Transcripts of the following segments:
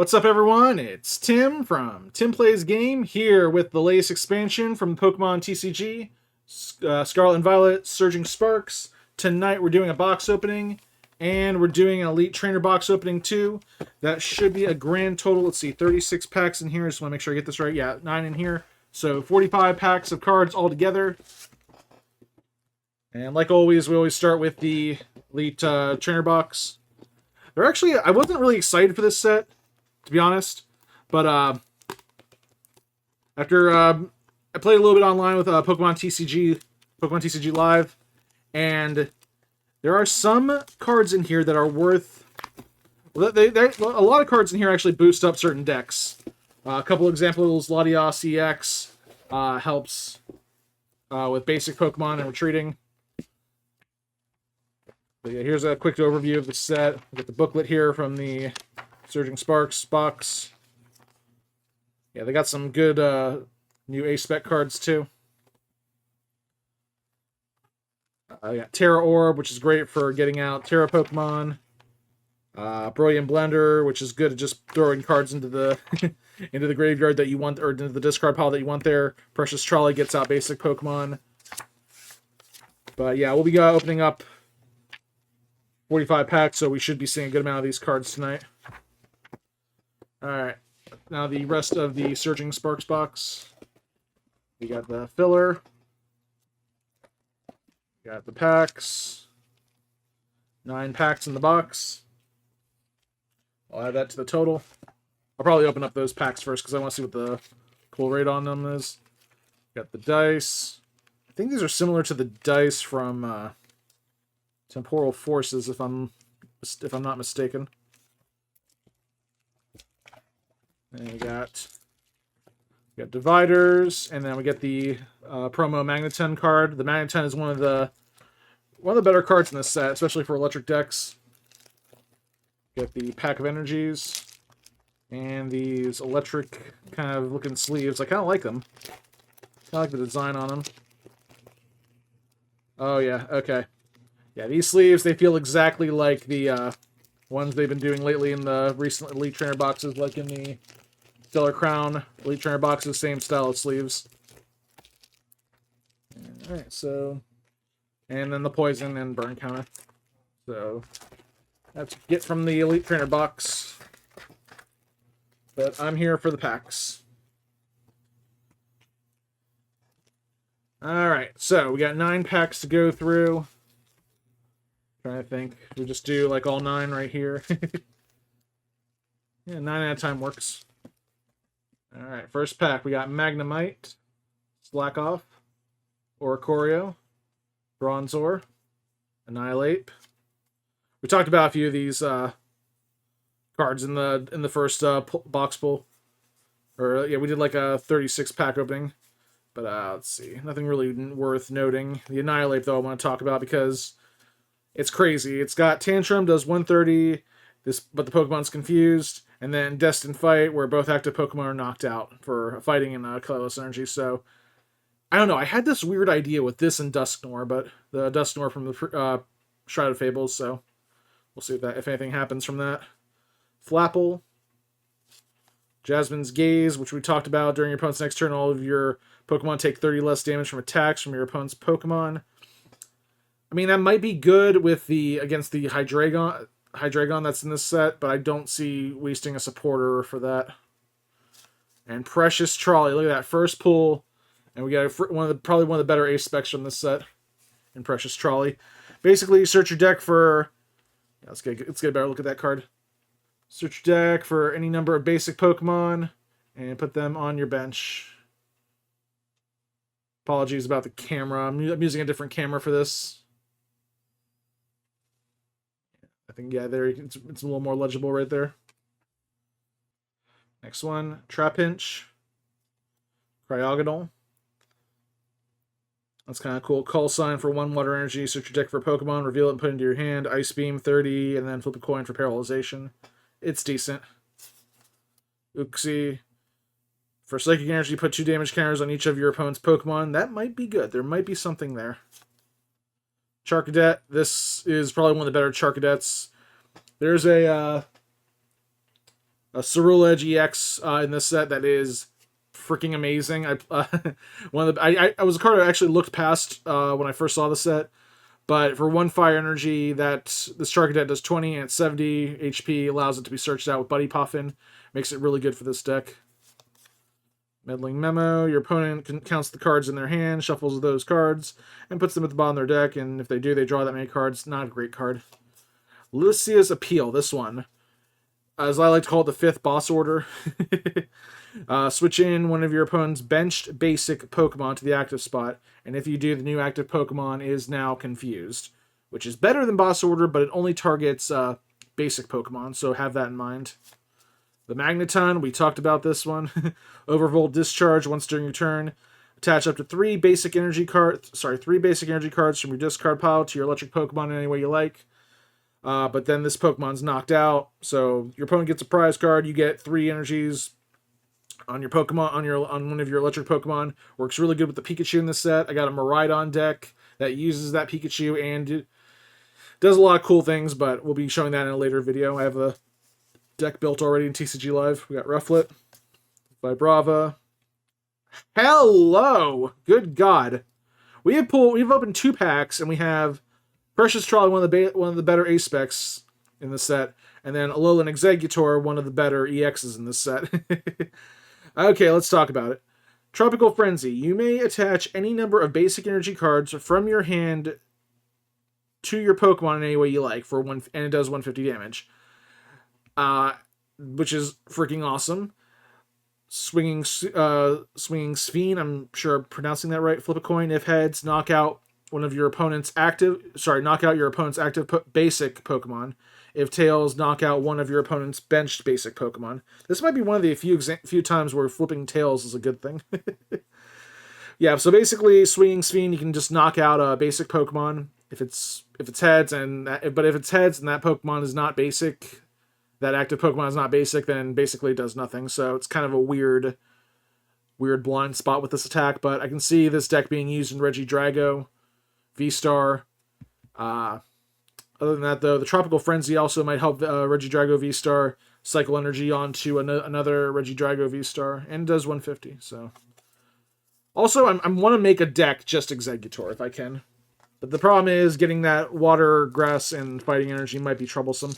What's up, everyone? It's Tim from TimPlaysAGame here with the latest expansion from Pokémon TCG, Scarlet Violet, Surging Sparks. Tonight we're doing a box opening, and we're doing an Elite Trainer box opening too. That should be a grand total, let's see, 36 packs in here. Just want to make sure I get this right. Yeah, 9 in here. So 45 packs of cards all together. And like always, we always start with the Elite Trainer box. They're actually, I wasn't really excited for this set, to be honest, but after I played a little bit online with Pokemon TCG Live, and there are some cards in here that are worth. Well, a lot of cards in here actually boost up certain decks. A couple examples: Latias EX helps with basic Pokemon and retreating. But yeah, here's a quick overview of the set. We got the booklet here from the Surging Sparks box. Yeah, they got some good new ACE SPEC cards too. I got Terra Orb, which is great for getting out Terra Pokemon. Brilliant Blender, which is good at just throwing cards into the into the graveyard that you want, or into the discard pile that you want there. Precious Trolley gets out basic Pokemon. But yeah, we'll be opening up 45 packs, so we should be seeing a good amount of these cards tonight. Alright, now the rest of the Surging Sparks box. We got the filler. We got the packs. 9 packs in the box. I'll add that to the total. I'll probably open up those packs first because I want to see what the pull rate on them is. Got the dice. I think these are similar to the dice from Temporal Forces, if I'm not mistaken. And we got dividers, and then we get the promo Magneton card. The Magneton is one of the better cards in this set, especially for electric decks. Get the pack of energies and these electric kind of looking sleeves. I kind of like them. I like the design on them. Oh yeah, okay. Yeah, these sleeves, they feel exactly like the ones they've been doing lately in the recent Elite Trainer boxes, like in the Stellar Crown Elite Trainer boxes, same style of sleeves. Alright, so... and then the poison and burn counter. So, that's get from the Elite Trainer box. But I'm here for the packs. Alright, so we got 9 packs to go through. Trying to think. We just do like all 9 right here. Yeah, 9 at a time works. Alright, first pack. We got Magnemite, Slackoff, Oricorio, Bronzor, Annihilate. We talked about a few of these cards in the first box pull. Or yeah, we did like a 36 pack opening. But let's see. Nothing really worth noting. The Annihilate, though, I want to talk about because it's crazy. It's got Tantrum, does 130, but the Pokemon's confused, and then Destined Fight, where both active Pokemon are knocked out for fighting in colorless energy. So, I don't know. I had this weird idea with this and Dusknoir, but the Dusknoir from the Shrouded Fables, so we'll see if anything happens from that. Flapple, Jasmine's Gaze, which we talked about during your opponent's next turn. All of your Pokemon take 30 less damage from attacks from your opponent's Pokemon. I mean, that might be good with against the Hydreigon that's in this set, but I don't see wasting a supporter for that. And Precious Trolley, look at that first pull, and we got probably one of the better ace specs from this set. In Precious Trolley, basically you search your deck for. Yeah, let's get a better look at that card. Search your deck for any number of basic Pokemon and put them on your bench. Apologies about the camera. I'm using a different camera for this. I think, yeah, there it's a little more legible right there. Next one, Trapinch, Cryogonal. That's kind of cool. Call sign for 1 water energy. Search your deck for a Pokemon, reveal it and put it into your hand. Ice Beam 30, and then flip a coin for paralyzation. It's decent. Uxie. For Psychic Energy, put 2 damage counters on each of your opponent's Pokemon. That might be good. There might be something there. Charcadet. This is probably one of the better Charcadets. There's a a Ceruledge EX in this set that is freaking amazing. I was a card I actually looked past when I first saw the set, but for 1 fire energy, that this target deck does 20 and it's 70 HP, allows it to be searched out with Buddy Puffin. Makes it really good for this deck. Meddling Memo. Your opponent counts the cards in their hand, shuffles those cards, and puts them at the bottom of their deck, and if they do, they draw that many cards. Not a great card. Latias Appeal, this one. As I like to call it, the 5th boss order. Switch in one of your opponent's benched basic Pokemon to the active spot, and if you do, the new active Pokemon is now confused, which is better than boss order, but it only targets basic Pokemon, so have that in mind. The Magneton, we talked about this one. Overvolt Discharge once during your turn. Attach up to 3 basic energy cards from your discard pile to your electric Pokemon in any way you like. But then this Pokemon's knocked out, so your opponent gets a prize card. You get 3 energies on your Pokemon on one of your electric Pokemon. Works really good with the Pikachu in this set. I got a Miraidon deck that uses that Pikachu and it does a lot of cool things, but we'll be showing that in a later video. I have a deck built already in TCG Live. We got Rufflet, Vibrava. Hello! Good God. We've opened 2 packs, and we have Precious Trolley, one of the better ACE SPECs in the set, and then Alolan Exeggutor, one of the better EXs in this set. Okay, let's talk about it. Tropical Frenzy. You may attach any number of basic energy cards from your hand to your Pokemon in any way you like, and it does 150 damage. Which is freaking awesome. Swinging Sphene, I'm sure I'm pronouncing that right. Flip a coin. If heads, knock out your opponent's active basic Pokemon. If tails, knock out one of your opponent's benched basic Pokemon. This might be one of the few times where flipping tails is a good thing. Yeah, so basically, Swinging Sphene, you can just knock out a basic Pokemon if it's heads, but if it's heads and that Pokemon is not basic, that active Pokemon is not basic, then basically it does nothing. So it's kind of a weird blind spot with this attack, but I can see this deck being used in Regidrago, V-Star. Other than that, though, the Tropical Frenzy also might help Regidrago V-Star cycle energy onto another Regidrago V-Star, and it does 150, so... Also, I want to make a deck just Exeggutor, if I can. But the problem is, getting that water, grass, and fighting energy might be troublesome.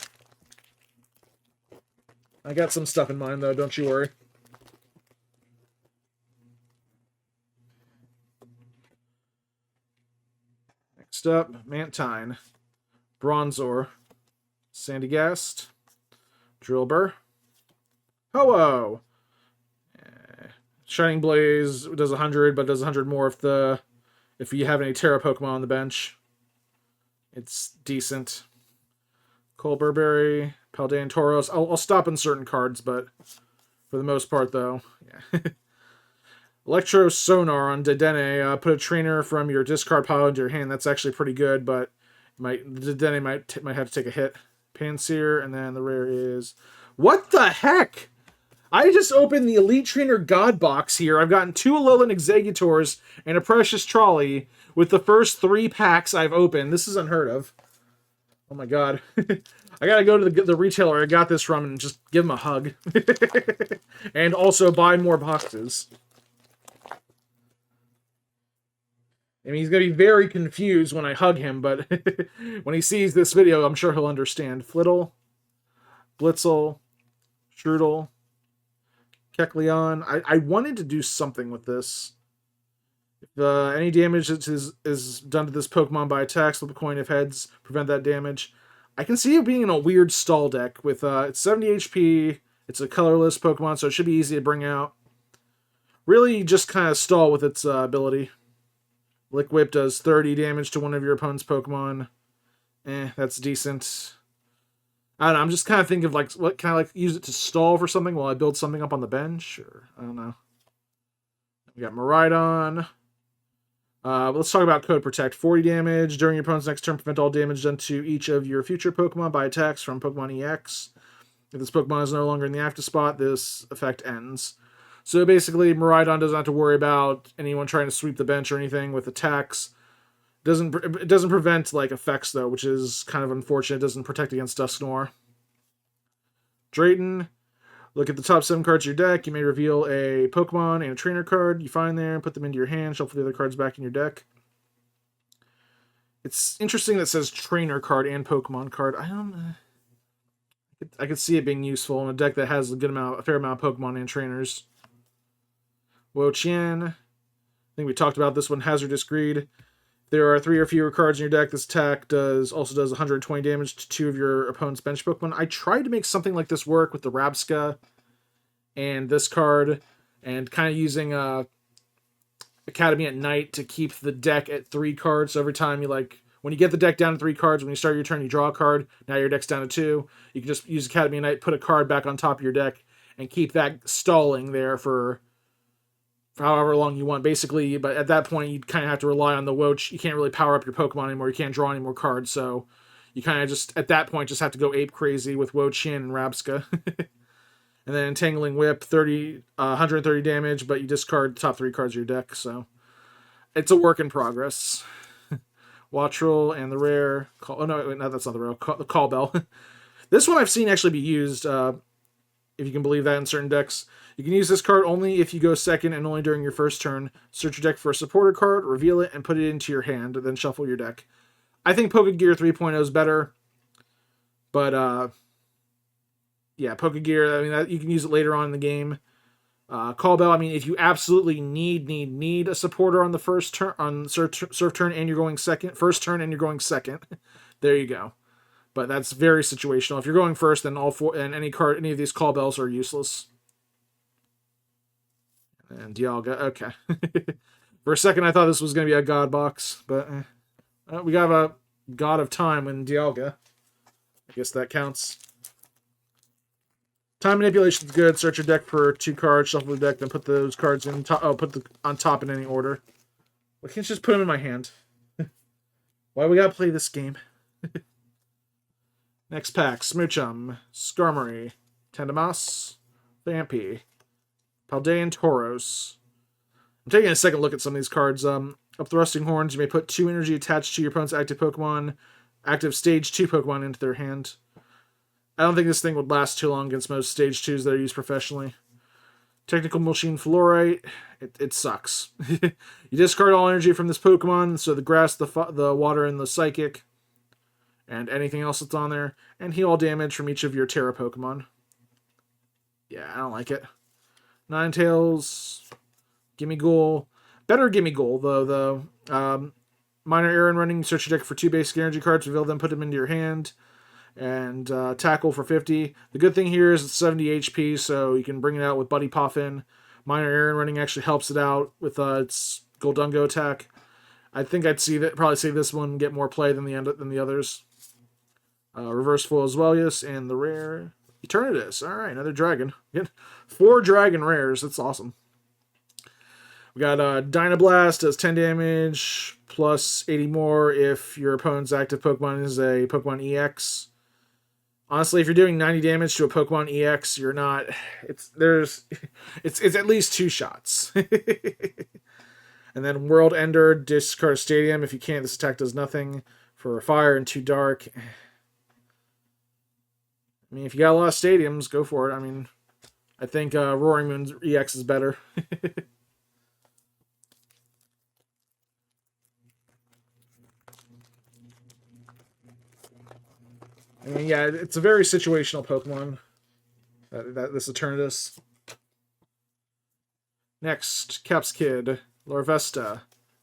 I got some stuff in mind, though, don't you worry. Next up, Mantine, Bronzor, Sandygast, Drillbur, Ho-Oh! Shining Blaze does 100, but does 100 more if you have any Tera Pokemon on the bench. It's decent. Colburberry, Paldean Tauros. I'll stop in certain cards, but for the most part, though, yeah. Electro Sonar on Dedenne. Put a trainer from your discard pile into your hand. That's actually pretty good, but Dedenne might have to take a hit. Pansear, and then the rare is... What the heck? I just opened the Elite Trainer God box here. I've gotten 2 Alolan Exeggutors and a Precious Trolley with the first 3 packs I've opened. This is unheard of. Oh my god. I gotta go to the retailer I got this from and just give him a hug. And also buy more boxes. I mean, he's gonna be very confused when I hug him, but when he sees this video, I'm sure he'll understand. Flittle, Blitzel, Strudel, Kecleon. I wanted to do something with this. If any damage is done to this Pokemon by attacks, flip a coin. If heads, prevent that damage. I can see it being in a weird stall deck with it's 70 HP. It's a colorless Pokemon, so it should be easy to bring out. Really, just kind of stall with its ability. Lick Whip does 30 damage to one of your opponent's Pokemon. That's decent. I don't know, I'm just kind of thinking of, like, what can I, like, use it to stall for something while I build something up on the bench? Or, I don't know. We got Miraidon. Let's talk about Code Protect. 40 damage. During your opponent's next turn, prevent all damage done to each of your future Pokemon by attacks from Pokemon EX. If this Pokemon is no longer in the active spot, this effect ends. So basically, Miraidon doesn't have to worry about anyone trying to sweep the bench or anything with attacks. It doesn't prevent, like, effects, though, which is kind of unfortunate. It doesn't protect against Dusknoir. Drayton. Look at the top 7 cards of your deck. You may reveal a Pokemon and a trainer card you find there and put them into your hand. Shuffle the other cards back in your deck. It's interesting that it says trainer card and Pokemon card. I could see it being useful in a deck that has a fair amount of Pokemon and trainers. Wo-Chien. I think we talked about this one. Hazardous Greed. There are 3 or fewer cards in your deck. This attack also does 120 damage to 2 of your opponent's bench Pokemon. I tried to make something like this work with the Rabsca and this card, and kind of using Academy at Night to keep the deck at 3 cards. So every time when you get the deck down to 3 cards, when you start your turn, you draw a card. Now your deck's down to 2. You can just use Academy at Night, put a card back on top of your deck, and keep that stalling there for however long you want, basically. But at that point, you kind of have to rely on the Woach. You can't really power up your Pokemon anymore. You can't draw any more cards, so you kind of just, at that point, just have to go ape crazy with Wo-Chien and Rabsca. And then Entangling Whip, 130 damage, but you discard the top 3 cards of your deck, so it's a work in progress. Wattrel and the rare... no, that's not the rare. The Call Bell. This one I've seen actually be used, if you can believe that, in certain decks. You can use this card only if you go second and only during your first turn. Search your deck for a supporter card, reveal it, and put it into your hand, then shuffle your deck. I think Pokegear 3.0 is better, but yeah, Pokegear, you can use it later on in the game. Call Bell, if you absolutely need a supporter on the first turn, on surf turn, and you're going second, first turn and you're going second, there you go. But that's very situational. If you're going first, then any of these Call Bells are useless. And Dialga, okay. For a second, I thought this was going to be a God box, but we got a God of Time in Dialga. I guess that counts. Time Manipulation is good. Search your deck for 2 cards, shuffle the deck, then put those cards in on top in any order. Why can't you just put them in my hand? Why we gotta play this game? Next pack: Smoochum, Skarmory, Tandemaus, Vampy, Paldean Tauros. I'm taking a second look at some of these cards. Upthrusting Horns, you may put 2 energy attached to your opponent's active stage 2 Pokemon into their hand. I don't think this thing would last too long against most stage 2s that are used professionally. Technical Machine Fluorite, it sucks. You discard all energy from this Pokemon, so the grass, the water, and the psychic, and anything else that's on there, and heal all damage from each of your Tera Pokemon. Yeah, I don't like it. Ninetales, Gimmighoul. Better Gimmighoul, though. Minor Error in Running, search your deck for 2 basic energy cards, reveal them, put them into your hand. And Tackle for 50. The good thing here is it's 70 HP, so you can bring it out with Buddy Poffin. Minor Error in Running actually helps it out with its Goldungo attack. I think probably see this one get more play than the others. Reverse Full Aswelius and the rare Eternatus. All right, another dragon. 4 dragon rares. That's awesome. We got Dynablast, does 10 damage, plus 80 more if your opponent's active Pokemon is a Pokemon EX. Honestly, if you're doing 90 damage to a Pokemon EX, you're not... It's at least 2 shots. And then World Ender, discard Stadium. If you can't, this attack does nothing for Fire and 2 Dark. If you got a lot of Stadiums, go for it. I think Roaring Moon's EX is better. Yeah, it's a very situational Pokemon. This Eternatus. Next, Capskid, Larvesta,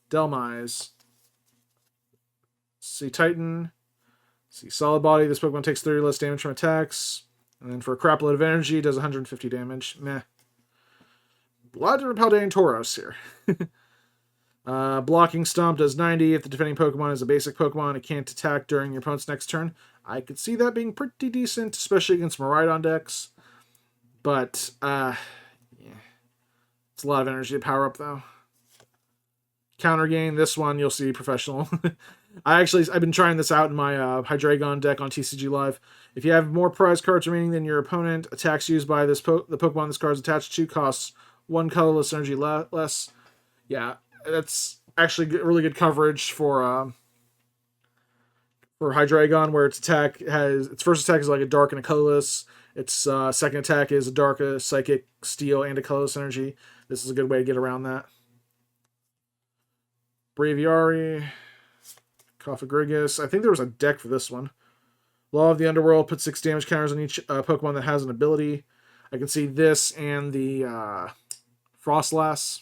Delmise, Sea Titan, Sea Solid Body. This Pokemon takes 30 less damage from attacks. And then for a crap load of energy, does 150 damage. Meh. A lot of different Paldean Tauros here. Blocking Stomp does 90. If the defending Pokemon is a basic Pokemon, it can't attack during your opponent's next turn. I could see that being pretty decent, especially against Miraidon decks. But, yeah. It's a lot of energy to power up, though. Counter Gain, this one you'll see professional. I've been trying this out in my Hydreigon deck on TCG Live. If you have more prize cards remaining than your opponent, attacks used by the Pokemon this card is attached to costs 1 colorless energy less. Yeah, that's actually really good coverage for for Hydreigon, where its first attack is like a dark and a colorless. Its second attack is a dark, a psychic, steel, and a colorless energy. This is a good way to get around that. Braviary, Cofagrigus. I think there was a deck for this one. Law of the Underworld, put 6 damage counters on each Pokemon that has an ability. I can see this and the Frostlass.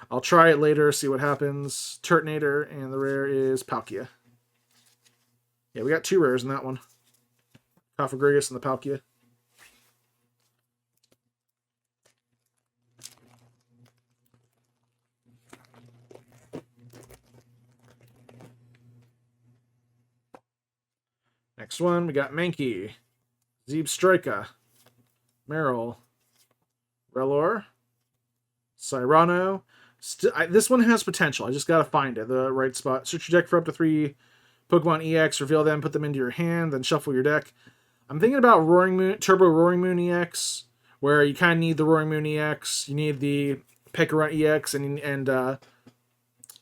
I'll try it later, see what happens. Turtonator, and the rare is Palkia. Yeah, we got 2 rares in that one. Cofagrigus and the Palkia. Next one, we got Mankey, Zebstrika, Meryl, Relor, Cyrano. This one has potential. I just gotta find it, the right spot. Search your deck for up to 3 Pokemon EX, reveal them, put them into your hand, then shuffle your deck. I'm thinking about Turbo Roaring Moon EX, where you kind of need the Roaring Moon EX, you need the Pekka EX, and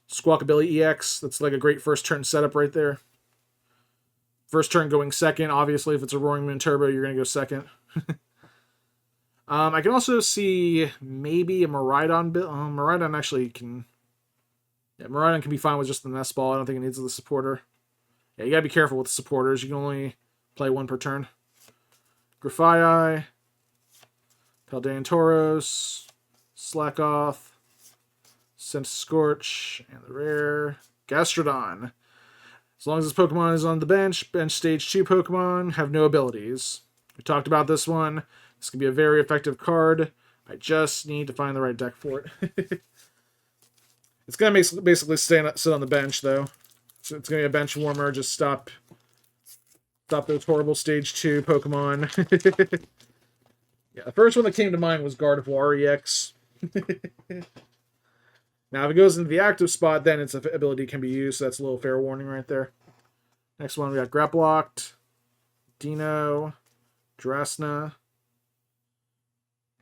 Squawkabilly EX. That's like a great first turn setup right there. First turn going second. Obviously, if it's a Roaring Moon Turbo, you're going to go second. I can also see maybe a Miraidon. Miraidon actually can... Yeah, Miraidon can be fine with just the Nest Ball. I don't think it needs the supporter. Yeah, you got to be careful with the supporters. You can only play 1 per turn. Grafaiai, Paldean Tauros, Slackoth, Scorch, and the rare Gastrodon. As long as this Pokemon is on the bench stage 2 Pokemon have no abilities. We talked about this one. This could be a very effective card. I just need to find the right deck for it. It's going to basically sit on the bench, though. So it's going to be a bench warmer. Just stop those horrible stage 2 Pokemon. Yeah, the first one that came to mind was Gardevoir EX. Now, if it goes into the active spot, then its ability can be used, so that's a little fair warning right there. Next one, we got Graplocked, Dino, Drasna.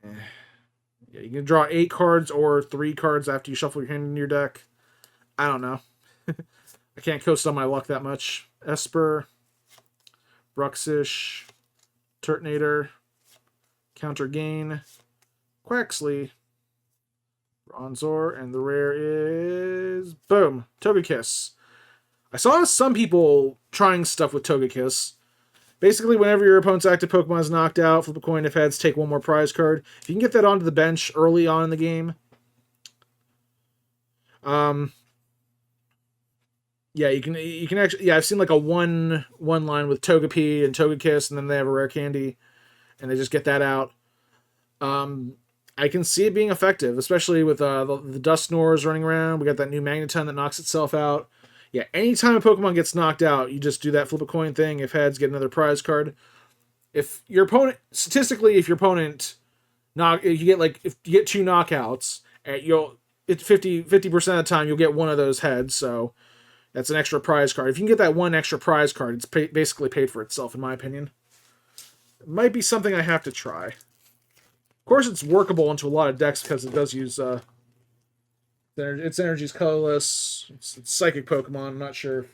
Yeah, you can draw 8 cards or 3 cards after you shuffle your hand into your deck. I don't know. I can't coast on my luck that much. Esper, Bruxish, Turtonator, Counter Gain, Quaxley, Bronzor, and the rare is... Boom! Togekiss. I saw some people trying stuff with Togekiss. Basically, whenever your opponent's active Pokemon is knocked out, flip a coin. If heads, take 1 more prize card. If you can get that onto the bench early on in the game... Yeah, you can actually... Yeah, I've seen like a one line with Togepi and Togekiss, and then they have a rare candy, and they just get that out. I can see it being effective, especially with the Dusknors running around. We got that new Magneton that knocks itself out. Yeah, anytime a Pokemon gets knocked out, you just do that flip a coin thing. If heads, get another prize card. If your opponent... Statistically, if your opponent... if you get 2 knockouts, it's 50% of the time you'll get 1 of those heads, so... That's an extra prize card. If you can get that 1 extra prize card, it's basically paid for itself, in my opinion. It might be something I have to try. Of course, it's workable into a lot of decks because it does use... its energy's colorless. It's psychic Pokemon. I'm not sure.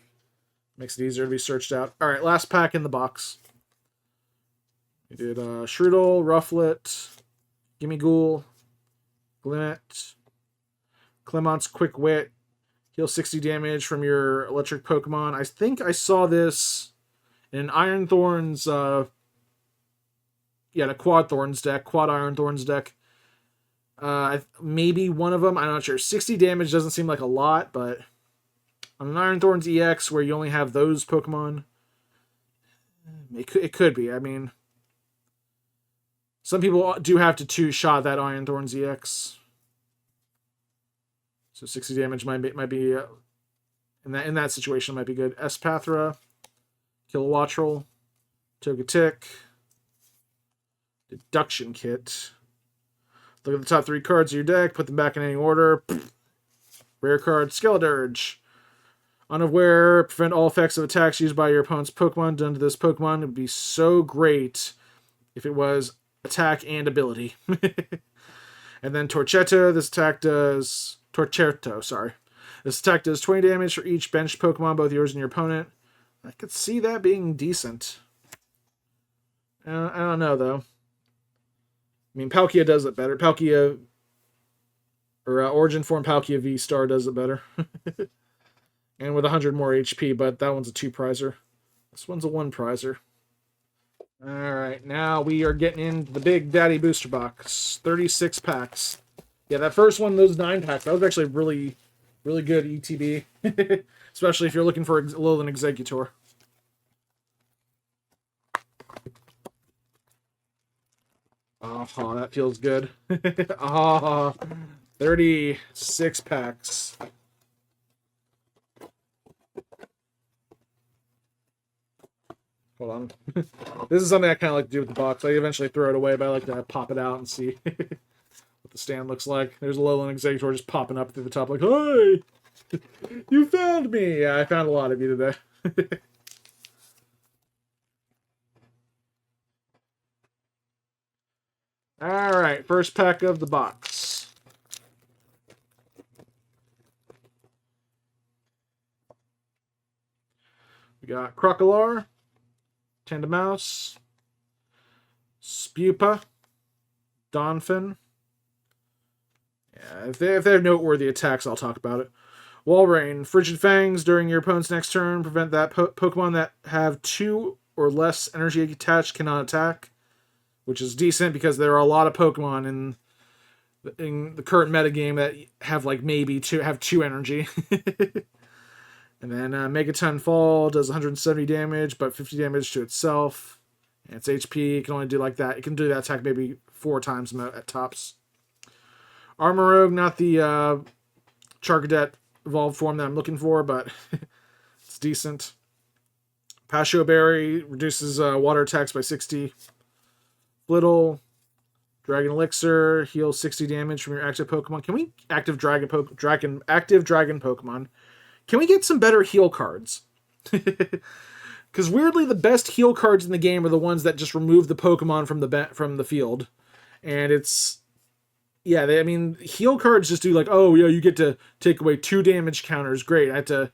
Makes it easier to be searched out. Alright, last pack in the box. We did Shroodle, Rufflet, Gimmighoul, Glimmet, Clemont's Quick Wit. Heal 60 damage from your electric Pokemon. I think I saw this in Iron Thorns, the Quad Thorns deck, Quad Iron Thorns deck. Maybe one of them, I'm not sure. 60 damage doesn't seem like a lot, but on an Iron Thorns EX where you only have those Pokemon, it could be. I mean, some people do have to 2-shot that Iron Thorns EX. So 60 damage might be in that situation might be good. Espathra, Kilowattrel, Togetic, Deduction Kit. Look at the top 3 cards of your deck, put them back in any order. Rare card, Skeledirge. Unaware, prevent all effects of attacks used by your opponent's Pokemon done to this Pokemon. It would be so great if it was attack and ability. And then Torchetta, this attack does... Torcerto, sorry. This attack does 20 damage for each benched Pokemon, both yours and your opponent. I could see that being decent. I don't know, though. I mean, Palkia does it better. Palkia, or Origin Form Palkia V-Star does it better. And with 100 more HP, but that one's a 2-prizer. This one's a 1-prizer. Alright, now we are getting into the Big Daddy Booster Box. 36 packs. Yeah, that first one, those 9 packs, that was actually really, really good ETB. Especially if you're looking for Alolan Exeggutor. Oh, that feels good. 36 packs. Hold on. This is something I kind of like to do with the box. I eventually throw it away, but I like to pop it out and see what the stand looks like. There's a Alolan Exeggutor just popping up through the top like, hey! You found me! Yeah, I found a lot of you today. Alright, first pack of the box. We got Crackle, Tandemaus, Spupa, Donphin. Yeah, if they have noteworthy attacks, I'll talk about it. Walrein, Frigid Fangs. During your opponent's next turn, prevent that Pokemon that have 2 or less energy attached cannot attack, which is decent because there are a lot of Pokemon in the current metagame that have like maybe 2 energy. And then Megaton Fall does 170 damage, but 50 damage to itself. And its HP, it can only do like that. It can do that attack maybe 4 times at tops. Armorogue, not the Charcadet evolved form that I'm looking for, but it's decent. Pasho Berry reduces water attacks by 60. Flittle, Dragon Elixir, heals 60 damage from your active Pokemon. Can we active dragon Pokemon? Can we get some better heal cards? Because weirdly, the best heal cards in the game are the ones that just remove the Pokemon from the field, and it's I mean, heal cards just do like, oh yeah, you get to take away 2 damage counters. Great, I have to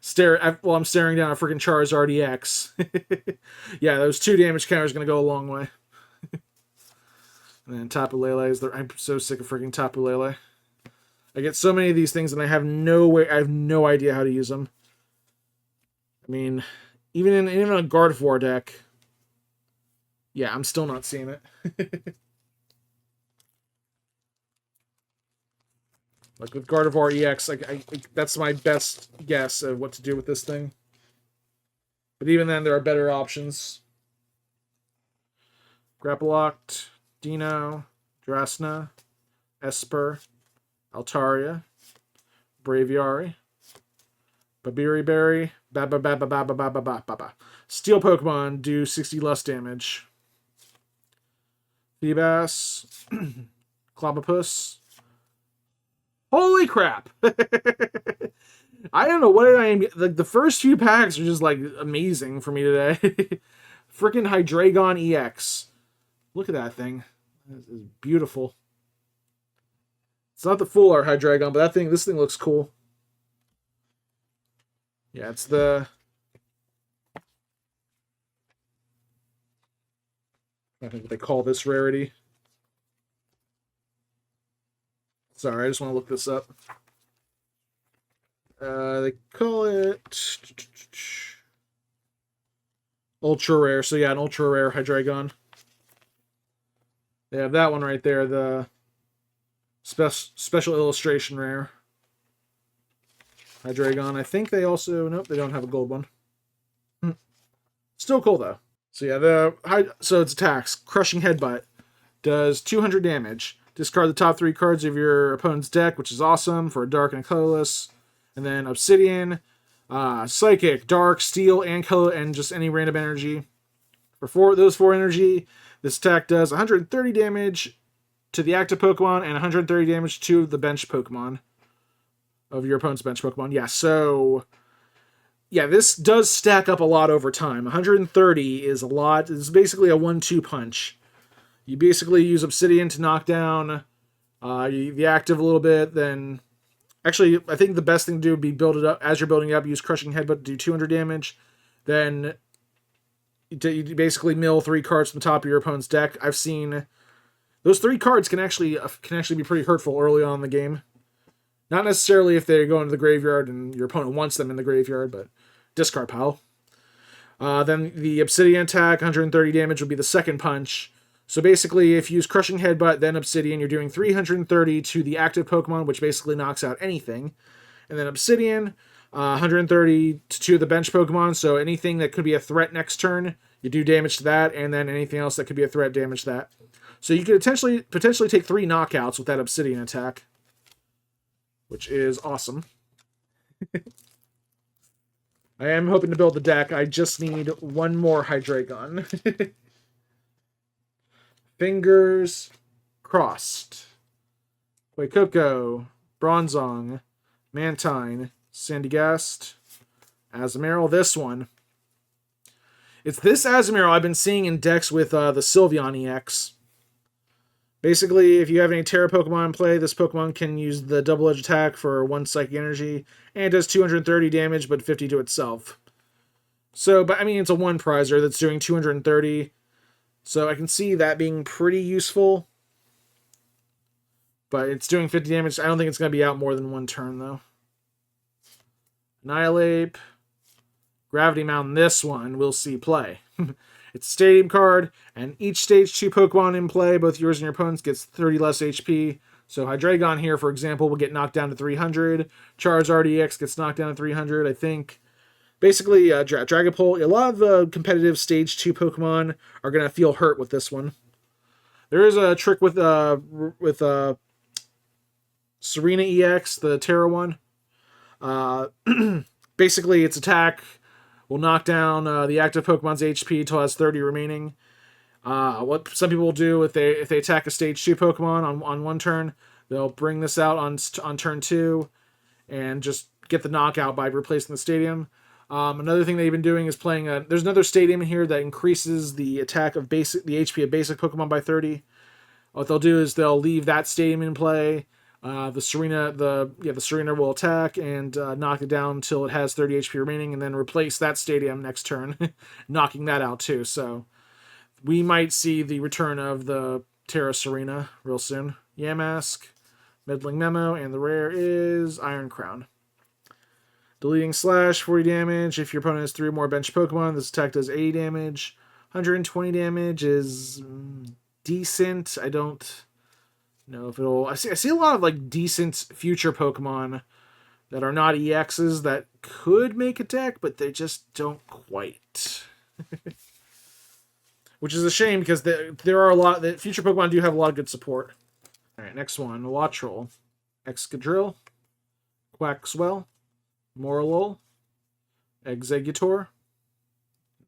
stare while I'm staring down a freaking Charizard EX. Yeah, those 2 damage counters are gonna go a long way. And then Tapu Lele I'm so sick of freaking Tapu Lele. I get so many of these things and I have no idea how to use them. I mean, even in a Gardevoir deck, yeah, I'm still not seeing it. Like with Gardevoir EX, that's my best guess of what to do with this thing. But even then, there are better options. Grapploct, Dino, Drasna, Esper, Altaria, Braviary, Babiri Berry, Steel Pokemon do 60 less damage. Feebas, Clobbopus. Holy crap! I don't know what I am. Like the first few packs are just like amazing for me today. Freaking Hydreigon EX. Look at that thing. This is beautiful. It's not the full art Hydreigon, but this thing looks cool. Yeah, it's the... I think what they call this rarity. Sorry, I just want to look this up. They call it ultra rare. So yeah, an ultra rare Hydreigon. They have that one right there, the special illustration rare Hydreigon. I think they also... Nope, they don't have a gold one. Still cool, though. So yeah, so its attacks. Crushing Headbutt does 200 damage. Discard the top 3 cards of your opponent's deck, which is awesome for a dark and a colorless. And then Obsidian, Psychic, Dark, Steel, and color, and just any random energy. For those 4 energy, this attack does 130 damage to the active Pokemon and 130 damage to the bench Pokemon of your opponent's bench Pokemon. Yeah, so... Yeah, this does stack up a lot over time. 130 is a lot. It's basically a 1-2 punch. You basically use Obsidian to knock down the active a little bit, then... Actually, I think the best thing to do would be build it up. As you're building it up, use Crushing Headbutt to do 200 damage. then you basically mill 3 cards from the top of your opponent's deck. I've seen those 3 cards can actually be pretty hurtful early on in the game. Not necessarily if they go into the graveyard and your opponent wants them in the graveyard, but discard pile. Then the Obsidian attack, 130 damage, would be the second punch. So basically, if you use Crushing Headbutt, then Obsidian, you're doing 330 to the active Pokemon, which basically knocks out anything. And then Obsidian, 130 to the bench Pokemon, so anything that could be a threat next turn, you do damage to that, and then anything else that could be a threat, damage that. So you could potentially take 3 knockouts with that Obsidian attack, which is awesome. I am hoping to build the deck. I just need one more Hydreigon. Fingers crossed. Quacoco, Bronzong, Mantine, Sandygast, Azumarill. This one. It's this Azumarill I've been seeing in decks with the Sylveon EX. Basically, if you have any Tera Pokemon in play, this Pokemon can use the double-edged attack for 1 psychic energy, and it does 230 damage, but 50 to itself. So, but I mean, it's a 1-prizer that's doing 230, so I can see that being pretty useful. But it's doing 50 damage. I don't think it's going to be out more than 1 turn, though. Annihilate. Gravity Mountain, this one we'll see play. It's a stadium card, and each stage 2 Pokemon in play, both yours and your opponent's, gets 30 less HP. So Hydreigon here, for example, will get knocked down to 300. Charizard EX gets knocked down to 300, I think. Basically, Dragapult, a lot of the competitive stage 2 Pokemon are going to feel hurt with this one. There is a trick with Serena EX, the Terra one. Basically, its attack will knock down the active Pokemon's HP until it has 30 remaining. What some people will do if they attack a stage 2 Pokemon on 1 turn, they'll bring this out on turn 2 and just get the knockout by replacing the stadium. Another thing they've been doing is playing there's another stadium here that increases the attack of the HP of basic Pokemon by 30. What they'll do is they'll leave that stadium in play. The Serena will attack and knock it down until it has 30 HP remaining, and then replace that stadium next turn, knocking that out too. So we might see the return of the Terra Serena real soon. Yamask, Meddling Memo, and the rare is Iron Crown. Deleting Slash, 40 damage. If your opponent has 3 or more bench Pokemon, this attack does 80 damage. 120 damage is decent. I don't know if it'll... I see a lot of like decent future Pokemon that are not EXs that could make a deck, but they just don't quite. Which is a shame because there are a lot... The future Pokemon do have a lot of good support. Alright, next one. Wattrel, Excadrill, Quaxwell, Morlul, Exeggutor,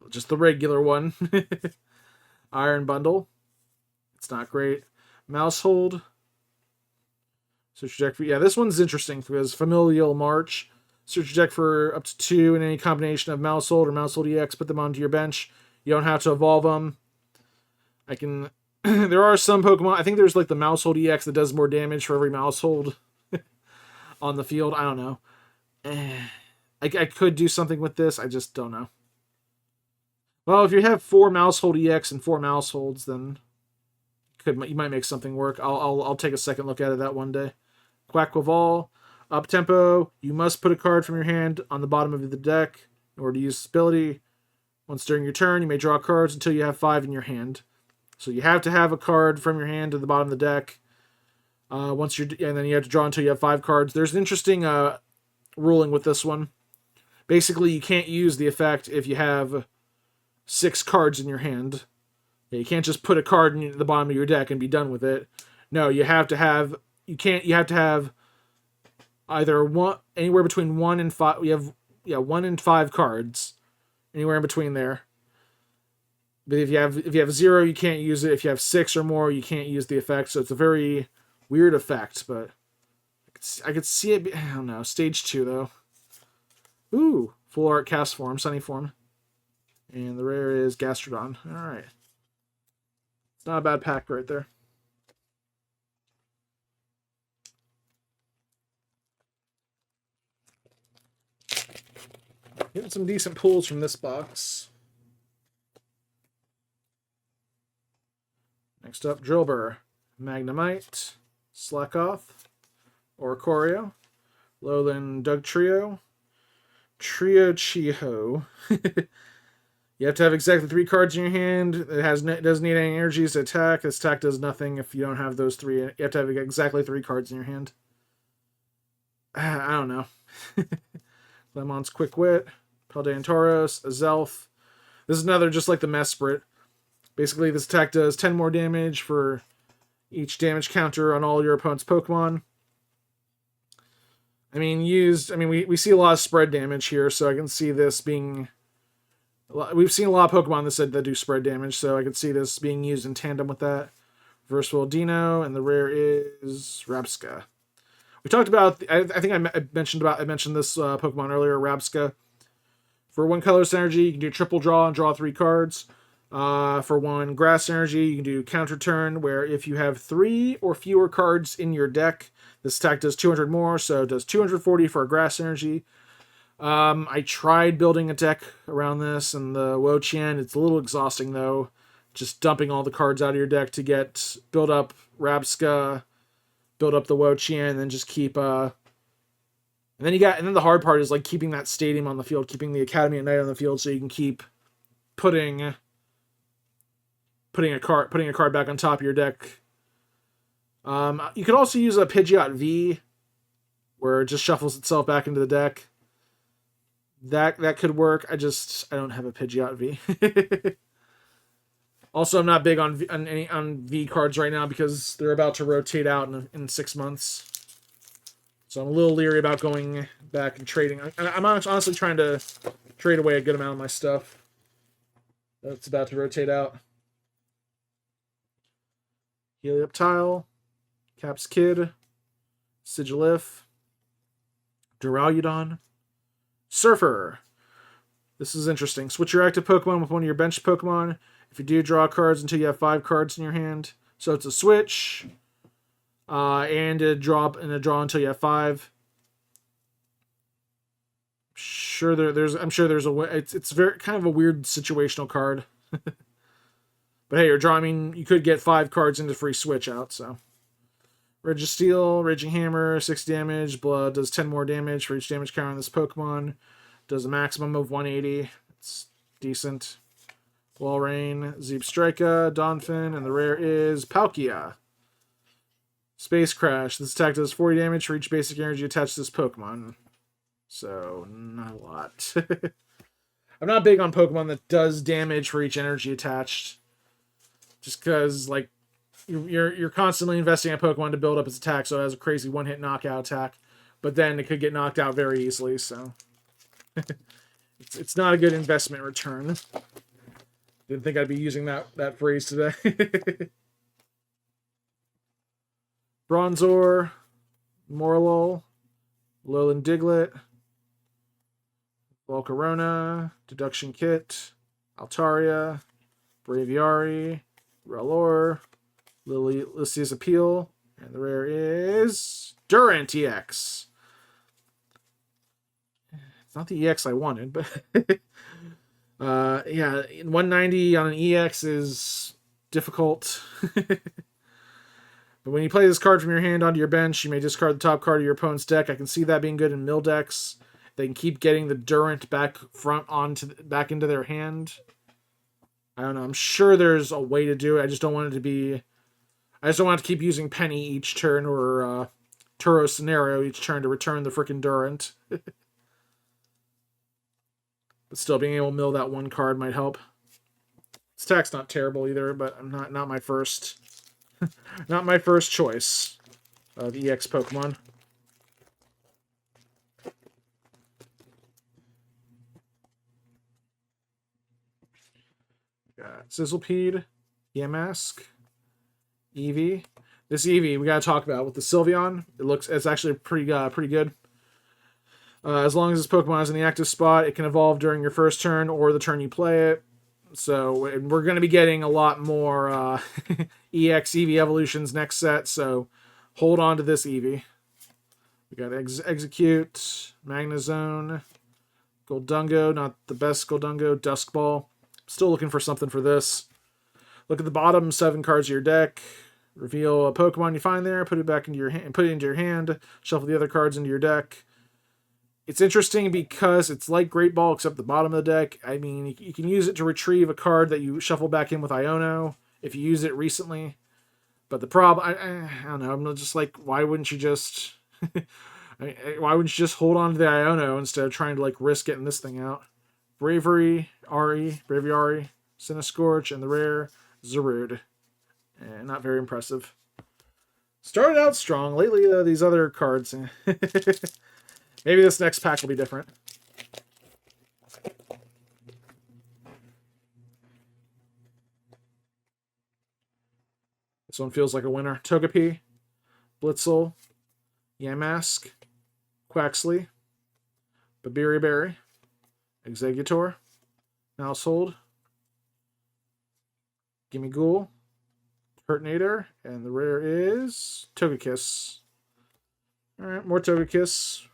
just the regular one. Iron Bundle, it's not great. Mousehold, search your deck for... Yeah, this one's interesting because Familial March. Search your deck for up to 2 in any combination of Mousehold or Mousehold EX, put them onto your bench. You don't have to evolve them. I can... There are some Pokemon... I think there's like the Mousehold EX that does more damage for every Mousehold on the field. I don't know. I could do something with this. I just don't know. Well, if you have 4 Mousehold EX and 4 Mouseholds, then you might make something work. I'll take a second look at it that one day. Quaquaval, up tempo. You must put a card from your hand on the bottom of the deck in order to use this ability. Once during your turn, you may draw cards until you have 5 in your hand. So you have to have a card from your hand to the bottom of the deck. And then you have to draw until you have 5 cards. There's an interesting ruling with this one. Basically, you can't use the effect if you have 6 cards in your hand. You can't just put a card in the bottom of your deck and be done with it. No, you have to have... You have to have either anywhere between 1 and 5... 1 and 5 cards. Anywhere in between there. But if you have 0, you can't use it. If you have 6 or more, you can't use the effect. So it's a very weird effect, but I could see it. I don't know. Stage 2 though. Ooh, full art cast form, sunny form, and the rare is Gastrodon. All right, it's not a bad pack right there. Getting some decent pulls from this box. Next up, Drillbur, Magnemite, Slackoff, Oricorio, Alolan Dugtrio, Trio Chiho. You have to have exactly 3 cards in your hand. It doesn't need any energies to attack. This attack does nothing if you don't have those 3. You have to have exactly 3 cards in your hand. I don't know. Lemon's Quick Wit, Paldean Tauros, Azelf. This is another just like the Mesprit. Basically, this attack does 10 more damage for each damage counter on all your opponent's Pokemon. We see a lot of spread damage here, so I can see this being... We've seen a lot of Pokemon that do spread damage, so I could see this being used in tandem with that. Versatile Dino, and the rare is Rabsca. We talked about... I think I mentioned this Pokemon earlier, Rabsca. For 1 colorless energy, you can do triple draw and draw 3 cards. For 1 grass energy, you can do counter turn, where if you have 3 or fewer cards in your deck, this attack does 200 more, so it does 240 for a grass energy. I tried building a deck around this, and the Wo-Chien, it's a little exhausting though, just dumping all the cards out of your deck to build up Rabsca, build up the Wo-Chien, and then just keep, and then the hard part is like keeping that stadium on the field, keeping the Academy at Night on the field, so you can keep putting a card back on top of your deck. You could also use a Pidgeot V, where it just shuffles itself back into the deck. That could work. I don't have a Pidgeot V. Also, I'm not big on V cards right now because they're about to rotate out in 6 months. So I'm a little leery about going back and trading. I'm honestly trying to trade away a good amount of my stuff that's about to rotate out. Helioptile, Caps Kid, Sigilif, Duraludon, Surfer. This is interesting. Switch your active Pokemon with one of your bench Pokemon. If you do, draw cards until you have 5 cards in your hand. So it's a switch, and a draw until you have 5. I'm sure there's a way. It's very kind of a weird situational card. But hey, you could get 5 cards into free switch out, so. Registeel, Raging Hammer, 6 damage. Blood does 10 more damage for each damage counter on this Pokemon. Does a maximum of 180. It's decent. Walrein, Zeepstrika, Donphin, and the rare is Palkia. Space Crash. This attack does 40 damage for each basic energy attached to this Pokemon. So, not a lot. I'm not big on Pokemon that does damage for each energy attached. Just because, like, you're constantly investing in Pokemon to build up its attack, so it has a crazy one-hit knockout attack. But then it could get knocked out very easily, so... it's not a good investment return. Didn't think I'd be using that phrase today. Bronzor, Morlul, Alolan Diglett, Volcarona, Deduction Kit, Altaria, Braviary, Rellor, Latias Appeal, and the rare is Durant EX. It's not the EX I wanted, but yeah, 190 on an EX is difficult. But when you play this card from your hand onto your bench, you may discard the top card of your opponent's deck. I can see that being good in mill decks. They can keep getting the Durant back into their hand. I don't know. I'm sure there's a way to do it. I just don't want it to be... I just don't want to keep using Penny each turn or Turo Scenario each turn to return the frickin' Durant. But still, being able to mill that one card might help. This attack's not terrible either, but I'm not my first... not my first choice of EX Pokemon. Got Sizzlepede, Yamask, Eevee. This Eevee we gotta talk about with the Sylveon. It's actually pretty good. As long as this Pokemon is in the active spot, it can evolve during your first turn or the turn you play it. So we're going to be getting a lot more EX Eevee evolutions next set, so hold on to this Eevee. We got Execute, Magnezone, Goldungo, not the best Goldungo. Duskball. Still looking for something for this. Look at the bottom 7 cards of your deck. Reveal a Pokemon you find there. Put it back into your hand. Put it into your hand. Shuffle the other cards into your deck. It's interesting because it's like Great Ball except the bottom of the deck. I mean, you can use it to retrieve a card that you shuffle back in with Iono if you use it recently. But the problem, I don't know. I'm just like, why wouldn't you just, why wouldn't you just hold on to the Iono instead of trying to like risk getting this thing out? Bravery Ari, Cinescorch, and the rare Zarude. Not very impressive. Started out strong. Lately, these other cards. Maybe this next pack will be different. This one feels like a winner. Togepi, Blitzel, Yamask, Quaxley, Babiri, Exeggutor, Mousehold, Gimmighoul, Turtonator, and the rare is Togekiss. Alright, more Togekiss.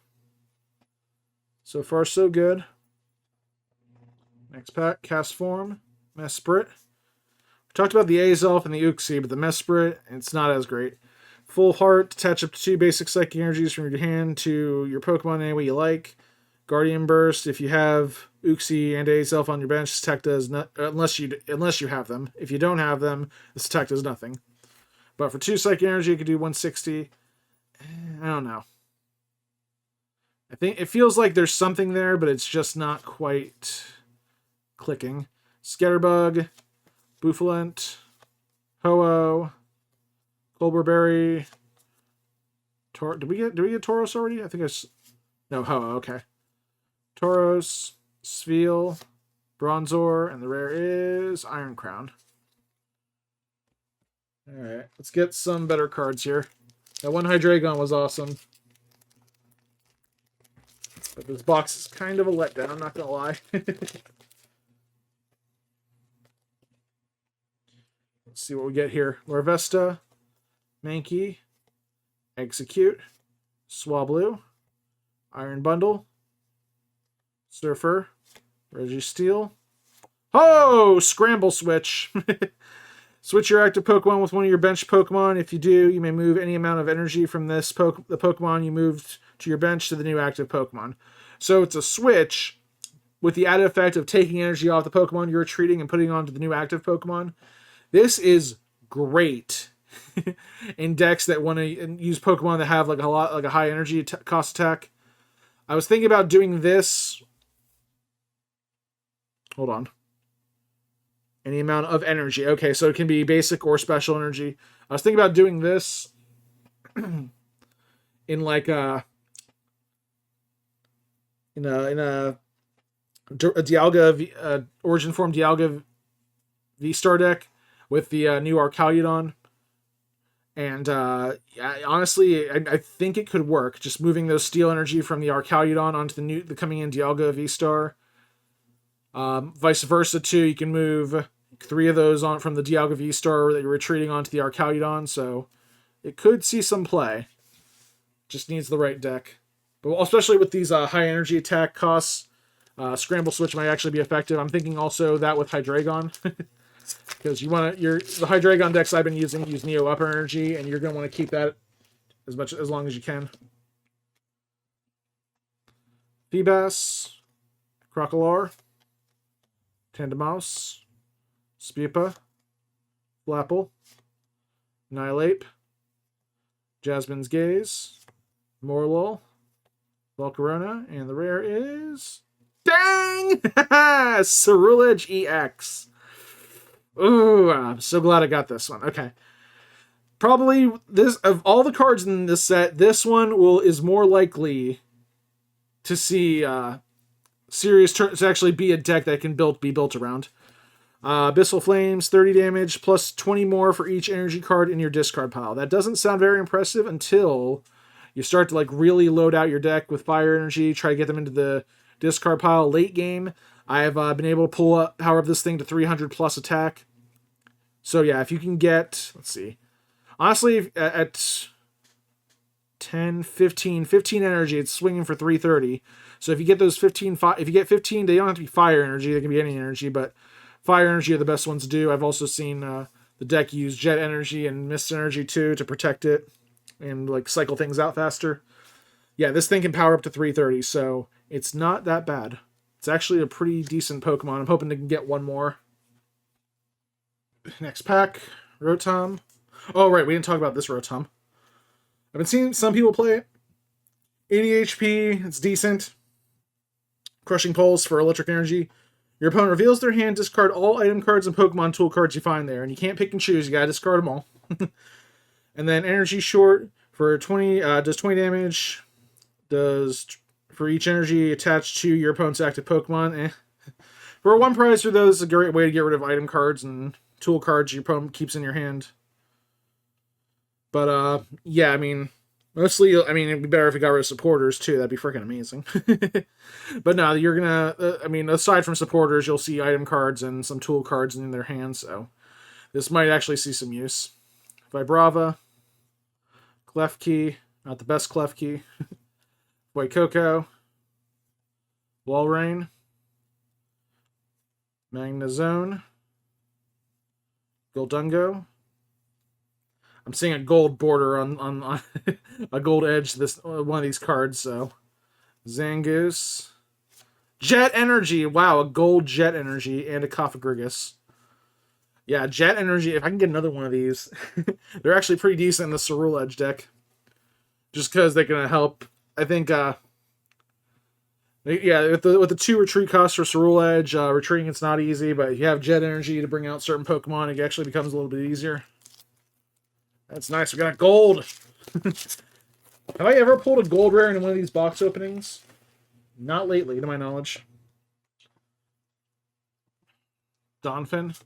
So far, so good. Next pack, Castform, Mesprit. We talked about the Azelf and the Uxie, but the Mesprit, it's not as great. Full Heart, attach up to 2 basic psychic energies from your hand to your Pokemon any way you like. Guardian Burst, if you have Uxie and Azelf on your bench, this attack does not, unless you have them. If you don't have them, this attack does nothing. But for 2 psychic energy, you could do 160. I don't know. I think it feels like there's something there, but it's just not quite clicking. Scatterbug, Bouffalant, Ho-Oh, Colberberry. Did we get Tauros already? I think no, Ho-Oh, okay. Tauros, Spheal, Bronzor, and the rare is Iron Crown. Alright, let's get some better cards here. That one Hydreigon was awesome. But this box is kind of a letdown, I'm not gonna lie. Let's see what we get here. Larvesta, Mankey, Execute, Swablu, Iron Bundle, Surfer, Registeel. Oh! Scramble Switch! Switch your active Pokemon with one of your bench Pokemon. If you do, you may move any amount of energy from the Pokemon you moved to your bench to the new active Pokemon. So it's a switch with the added effect of taking energy off the Pokemon you're retreating and putting onto the new active Pokemon. This is great in decks that want to use Pokemon that have like a high energy cost attack. I was thinking about doing this. Hold on. Any amount of energy. Okay, so it can be basic or special energy. I was thinking about doing this in like a Dialga Origin Form Dialga V-Star deck with the new Archaludon. And honestly, I think it could work. Just moving those steel energy from the Archaludon onto the coming in Dialga V-Star. Vice versa too, you can move 3 of those on from the Dialga V-Star that you're retreating onto the Archaludon, so it could see some play. Just needs the right deck. But especially with these high energy attack costs, Scramble Switch might actually be effective. I'm thinking also that with Hydreigon. Because the Hydreigon decks I've been using use Neo Upper Energy, and you're going to want to keep that as long as you can. Feebas, Crocolar, Tandemaus, Spiepa, Flapple, Nihilape, Jasmine's Gaze, Morlul, Volcarona, and the rare is... Dang! Ceruledge EX. Ooh, I'm so glad I got this one. Okay. Probably, this of all the cards in this set, this one is more likely to see serious to actually be a deck that can be built around. Abyssal Flames, 30 damage, plus 20 more for each energy card in your discard pile. That doesn't sound very impressive until you start to like really load out your deck with fire energy, try to get them into the discard pile late game. I have been able to power up this thing to 300 plus attack. So yeah, if you can get, let's see. Honestly, at 10, 15, 15 energy. It's swinging for 330. So if you get those 15, if you get 15, they don't have to be fire energy. They can be any energy, but fire energy are the best ones to do. I've also seen the deck use jet energy and mist energy too to protect it and like cycle things out faster. Yeah, this thing can power up to 330, so it's not that bad. It's actually a pretty decent Pokemon. I'm hoping to get one more. Next pack, Rotom. Oh, right, we didn't talk about this Rotom. I've been seeing some people play it. 80 HP, it's decent. Crushing Pulse for electric energy. Your opponent reveals their hand, discard all item cards and Pokemon tool cards you find there. And you can't pick and choose, you gotta discard them all. And then Energy Short for 20, does 20 damage. Does for each energy attached to your opponent's active Pokemon. For one prize for those, it's a great way to get rid of item cards and tool cards your opponent keeps in your hand. But yeah, I mean, mostly, I mean, it'd be better if we got rid of supporters too. That'd be freaking amazing. But no, you're gonna, I mean, aside from supporters, you'll see item cards and some tool cards in their hands, so this might actually see some use. Vibrava, Klefki, not the best Klefki. Coco, Walrein, Magnezone, Goldungo. I'm seeing a gold border on a gold edge to this one of these cards, so Zangoose. Jet Energy! Wow, a gold Jet Energy and a Cofagrigus. Yeah, Jet Energy, if I can get another one of these, they're actually pretty decent in the Ceruledge deck. Just because they can help. I think, yeah, with the 2 retreat costs for Ceruledge, retreating it's not easy, but if you have Jet Energy to bring out certain Pokemon, it actually becomes a little bit easier. That's nice. We got a gold. Have I ever pulled a gold rare in one of these box openings? Not lately, to my knowledge. Donphin,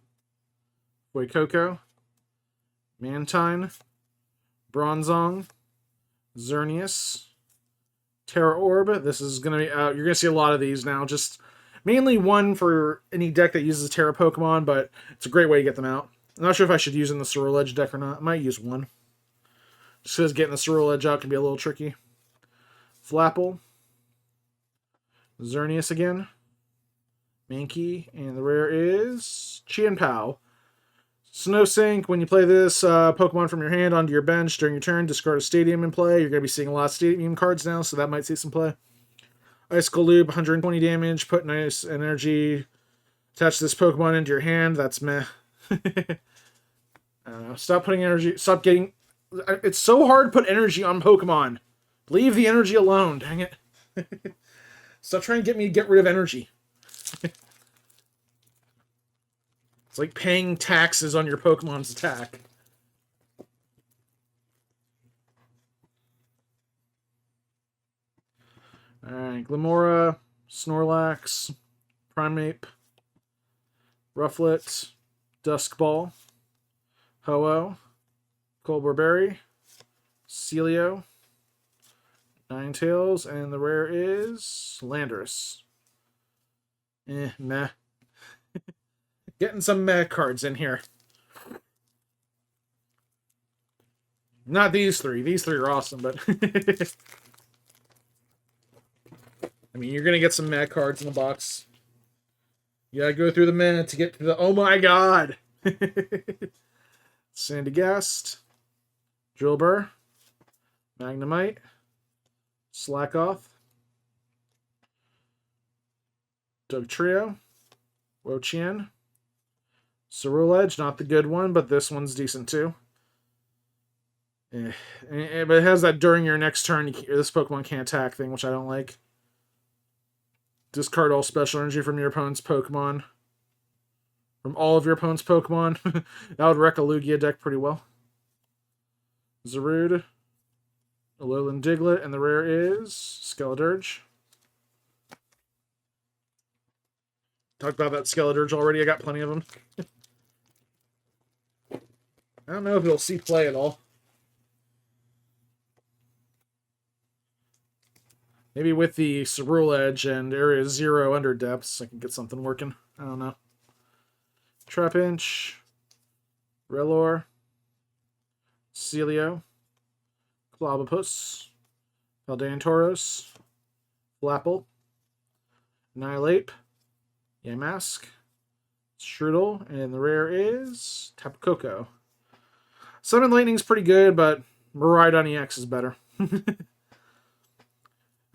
Coco, Mantine, Bronzong, Xerneas, Terra Orb. This is going to be out. You're going to see a lot of these now. Just mainly one for any deck that uses Terra Pokemon, but it's a great way to get them out. I'm not sure if I should use in the Ceruledge deck or not. I might use one. Just because getting the Ceruledge out can be a little tricky. Flapple, Xerneas again, Mankey, and the rare is Qianpao. Snow Sink, when you play this Pokemon from your hand onto your bench during your turn, discard a Stadium in play. You're going to be seeing a lot of Stadium cards now, so that might see some play. Icicle Lube, 120 damage, put nice energy, attach this Pokemon into your hand. That's meh. Stop putting energy, stop getting, it's so hard to put energy on Pokemon. Leave the energy alone, dang it. Stop trying to get me to get rid of energy. It's like paying taxes on your Pokemon's attack. Alright, Glimmora, Snorlax, Primeape, Rufflet, Duskball, Ho-Oh, Colbur Celio, Ninetales, and the rare is Landorus. Meh. Getting some meh cards in here. Not these three. These three are awesome, but... I mean, you're going to get some meh cards in the box. You gotta go through the meh to get to the... Oh my god! Sandygast, Drillbur, Magnemite, Slackoth, Dugtrio, Wo-Chien, Ceruledge, not the good one, but this one's decent too. But it has that during your next turn, this Pokemon can't attack thing, which I don't like. Discard all special energy from your opponent's Pokemon. From all of your opponent's Pokemon. That would wreck a Lugia deck pretty well. Zarude, Alolan Diglett, and the rare is Skeledirge. Talked about that Skeledirge already, I got plenty of them. I don't know if it'll see play at all. Maybe with the Ceruledge and Area 0 under depths, I can get something working. I don't know. Trapinch, Rellor, Celio, Clobopus, Paldeantoros, Flapple, Annihilate, Yamask, Strudel, and the rare is Tapu Koko. Summon Lightning's pretty good, but Miraidon EX is better.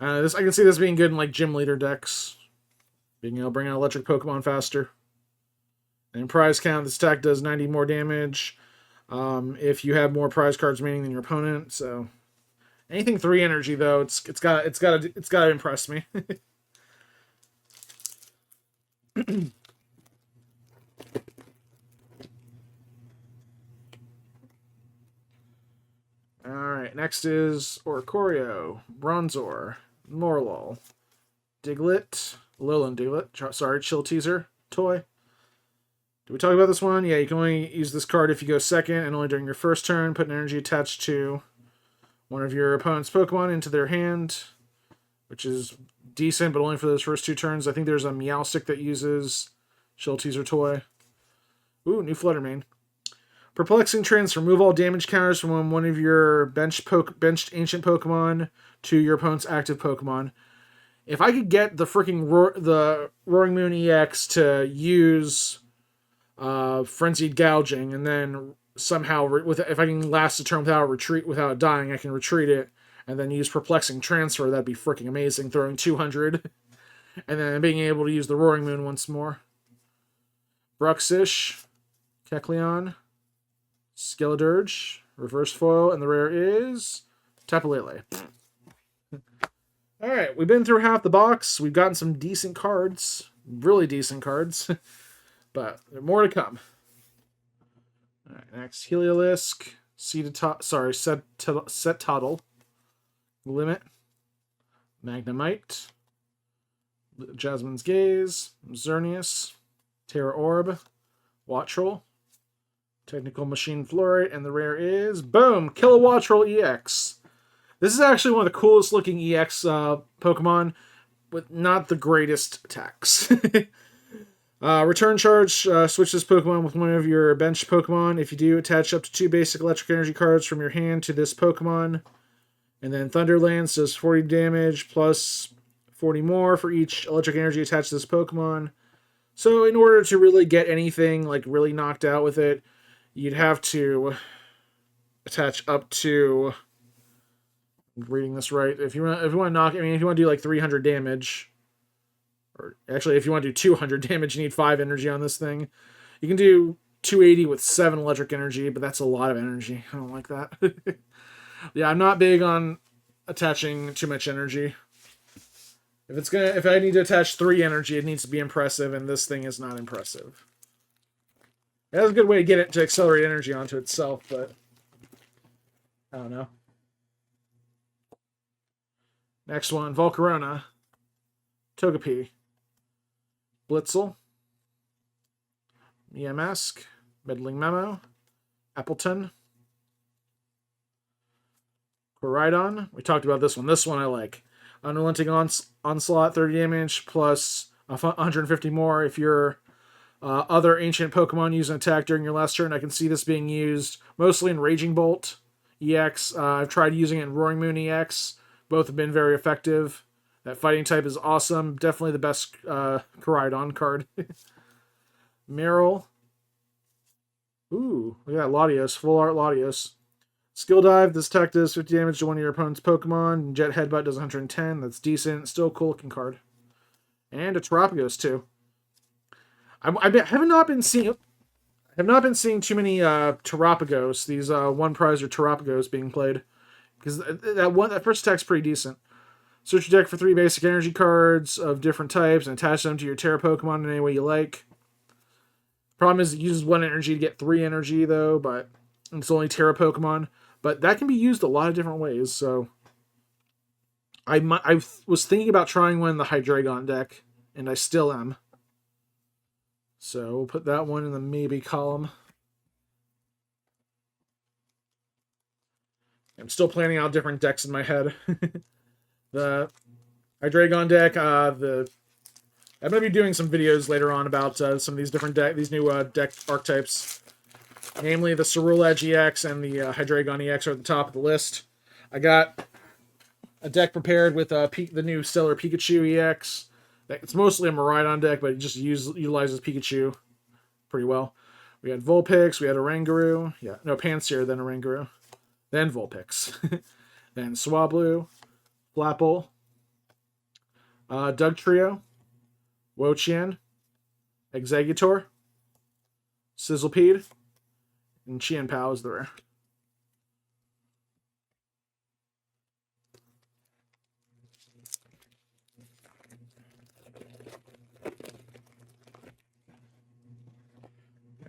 I can see this being good in like gym leader decks. Being able to bring out electric Pokemon faster. And prize count, this attack does 90 more damage if you have more prize cards remaining than your opponent. So anything 3 energy though, it's gotta impress me. Alright, next is Oricorio, Bronzor, Morlul, Diglett, Alolan Diglett, sorry, Chill Teaser, Toy. Did we talk about this one? Yeah, you can only use this card if you go second and only during your first turn. Put an energy attached to one of your opponent's Pokemon into their hand, which is decent, but only for those first 2 turns. I think there's a Meowstic that uses Chill Teaser Toy. Ooh, new Fluttermane. Perplexing Transfer. Remove all damage counters from one of your benched ancient Pokemon to your opponent's active Pokemon. If I could get the freaking the Roaring Moon EX to use Frenzied Gouging, and then somehow, if I can last a turn without dying, I can retreat it, and then use Perplexing Transfer, that'd be freaking amazing, throwing 200, and then being able to use the Roaring Moon once more. Bruxish, Kecleon, Skeledirge, Reverse Foil, and the rare is Tapu Lele. Alright, we've been through half the box. We've gotten some decent cards. Really decent cards. But there are more to come. Alright, next. Heliolisk, Setottle, Limit, Magnemite, Jasmine's Gaze, Xerneas, Terra Orb, Wattrel, Technical Machine Flurry, and the rare is, boom, Kilowattrel EX. This is actually one of the coolest looking EX Pokemon, with not the greatest attacks. Return Charge, switch this Pokemon with one of your bench Pokemon. If you do, attach up to 2 basic electric energy cards from your hand to this Pokemon. And then Thunderlance does 40 damage plus 40 more for each electric energy attached to this Pokemon. So in order to really get anything like really knocked out with it, you'd have to attach up to, I'm reading this right, if you want to do like 300 damage, or actually if you want to do 200 damage, you need 5 energy on this thing. You can do 280 with 7 electric energy, but that's a lot of energy. I don't like that. Yeah, I'm not big on attaching too much energy. If I need to attach 3 energy, it needs to be impressive, and this thing is not impressive. That's a good way to get it to accelerate energy onto itself, but I don't know. Next one, Volcarona, Togepi, Blitzel, Yamask, Meddling Memo, Appleton, Koraidon. We talked about this one. This one I like. Unrelenting Onslaught, 30 damage, plus 150 more if your other ancient Pokemon use an attack during your last turn. I can see this being used mostly in Raging Bolt EX. I've tried using it in Roaring Moon EX. Both have been very effective. That fighting type is awesome. Definitely the best Koraidon card. Meryl. Ooh, look at that Latias. Full art Latias. Skill Dive. This attack does 50 damage to one of your opponent's Pokemon. Jet Headbutt does 110. That's decent. Still a cool looking card. And a Terapagos too. I have not been seeing too many Terapagos. These one prize or Terapagos being played, because that first attack's pretty decent. Search your deck for 3 basic energy cards of different types and attach them to your Terra Pokemon in any way you like. Problem is it uses 1 energy to get 3 energy though, but it's only Terra Pokemon. But that can be used a lot of different ways. So I was thinking about trying one in the Hydreigon deck, and I still am. So we'll put that one in the maybe column. I'm still planning out different decks in my head. The Hydreigon deck, I'm going to be doing some videos later on about some of these different these new deck archetypes. Namely, the Ceruledge EX and the Hydreigon EX are at the top of the list. I got a deck prepared with the new Stellar Pikachu EX. It's mostly a Miraidon deck, but it just utilizes Pikachu pretty well. We had Vulpix, we had Oranguru, Pansear, then Oranguru, then Vulpix, then Swablu, Flapple, Dugtrio, Wo-Chien, Exeggutor, Sizzlepede, and Chien-Pao is the rare.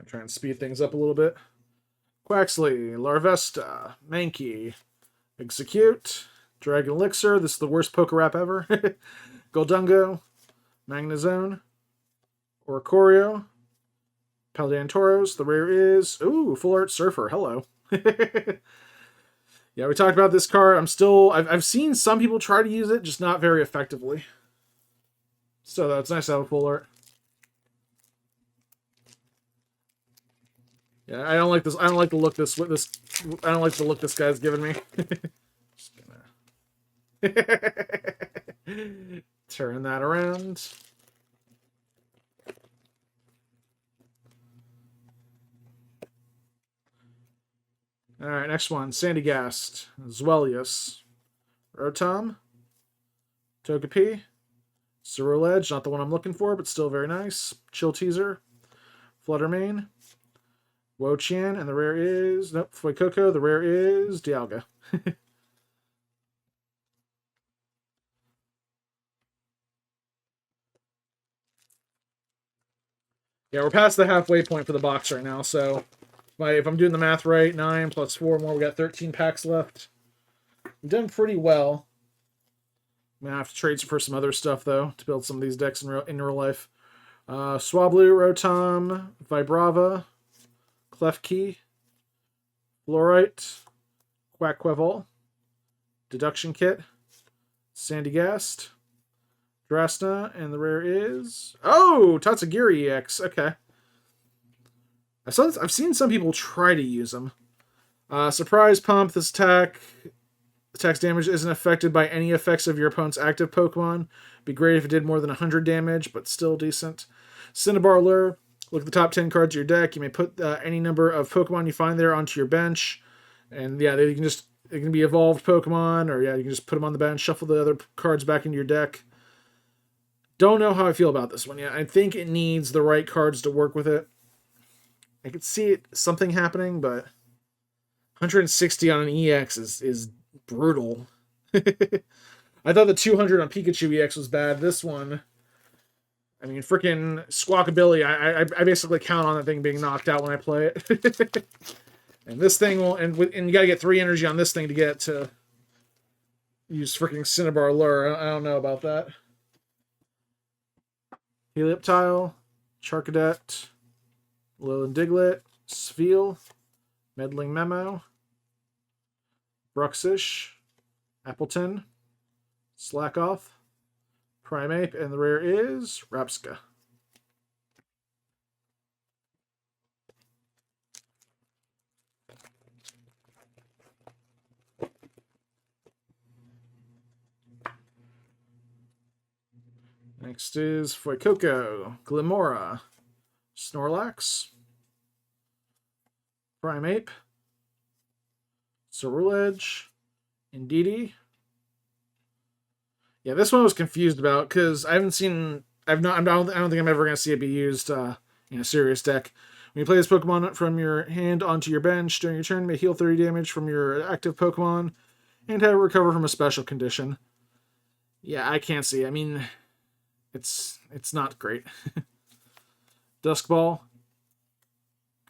Try and speed things up a little bit. Quaxley, Larvesta, Mankey, Execute, Dragon Elixir. This is the worst Pokerap ever. Goldungo, Magnezone, Oricorio, Paldean The rare is Full Art Surfer. Hello. Yeah, we talked about this card. I've seen some people try to use it, just not very effectively. So that's nice to have a full art. Yeah, I don't like this. I don't like the look this. I don't like the look this guy's giving me. Just gonna turn that around. All right, next one: Sandygast, Zwellius, Rotom, Togepi, Ceruledge. Not the one I'm looking for, but still very nice. Chill Teaser, Fluttermane, Wo-Chien, and the rare is... Nope, Fuecoco. The rare is Dialga. Yeah, we're past the halfway point for the box right now, so... If I'm doing the math right, 9 plus 4 more, we got 13 packs left. We've done pretty well. I'm going to have to trade for some other stuff, though, to build some of these decks in real life. Swablu, Rotom, Vibrava, Klefki, Fluorite, Quackquaval, Deduction Kit, Sandygast, Drastna, and the rare is... Tatsugiri EX. Okay. I've seen some people try to use them. Surprise Pump. This attack's damage isn't affected by any effects of your opponent's active Pokemon. Be great if it did more than 100 damage, but still decent. Cinnabar Lure. Look at the top 10 cards of your deck. You may put any number of Pokemon you find there onto your bench. And yeah, they can be evolved Pokemon, or yeah, you can just put them on the bench, shuffle the other cards back into your deck. Don't know how I feel about this one yet. I think it needs the right cards to work with it. I could see something happening, but 160 on an EX is brutal. I thought the 200 on Pikachu EX was bad. This one... I mean, freaking Squawkabilly, I basically count on that thing being knocked out when I play it. And this thing will... And you gotta get 3 energy on this thing to get to use freaking Cinnabar Lure. I don't know about that. Helioptile, Charcadet, Alolan Diglett, Spheal, Meddling Memo, Bruxish, Appleton, Slackoff, Primeape, and the rare is Rapska. Next is Fuecoco, Glimora, Snorlax, Primeape, Ceruledge, Indeedee. Yeah, this one I was confused about because I don't think I'm ever going to see it be used in a serious deck. When you play this Pokemon from your hand onto your bench during your turn, you may heal 30 damage from your active Pokemon and have it recover from a special condition. Yeah, I can't see. I mean, it's not great. Duskball,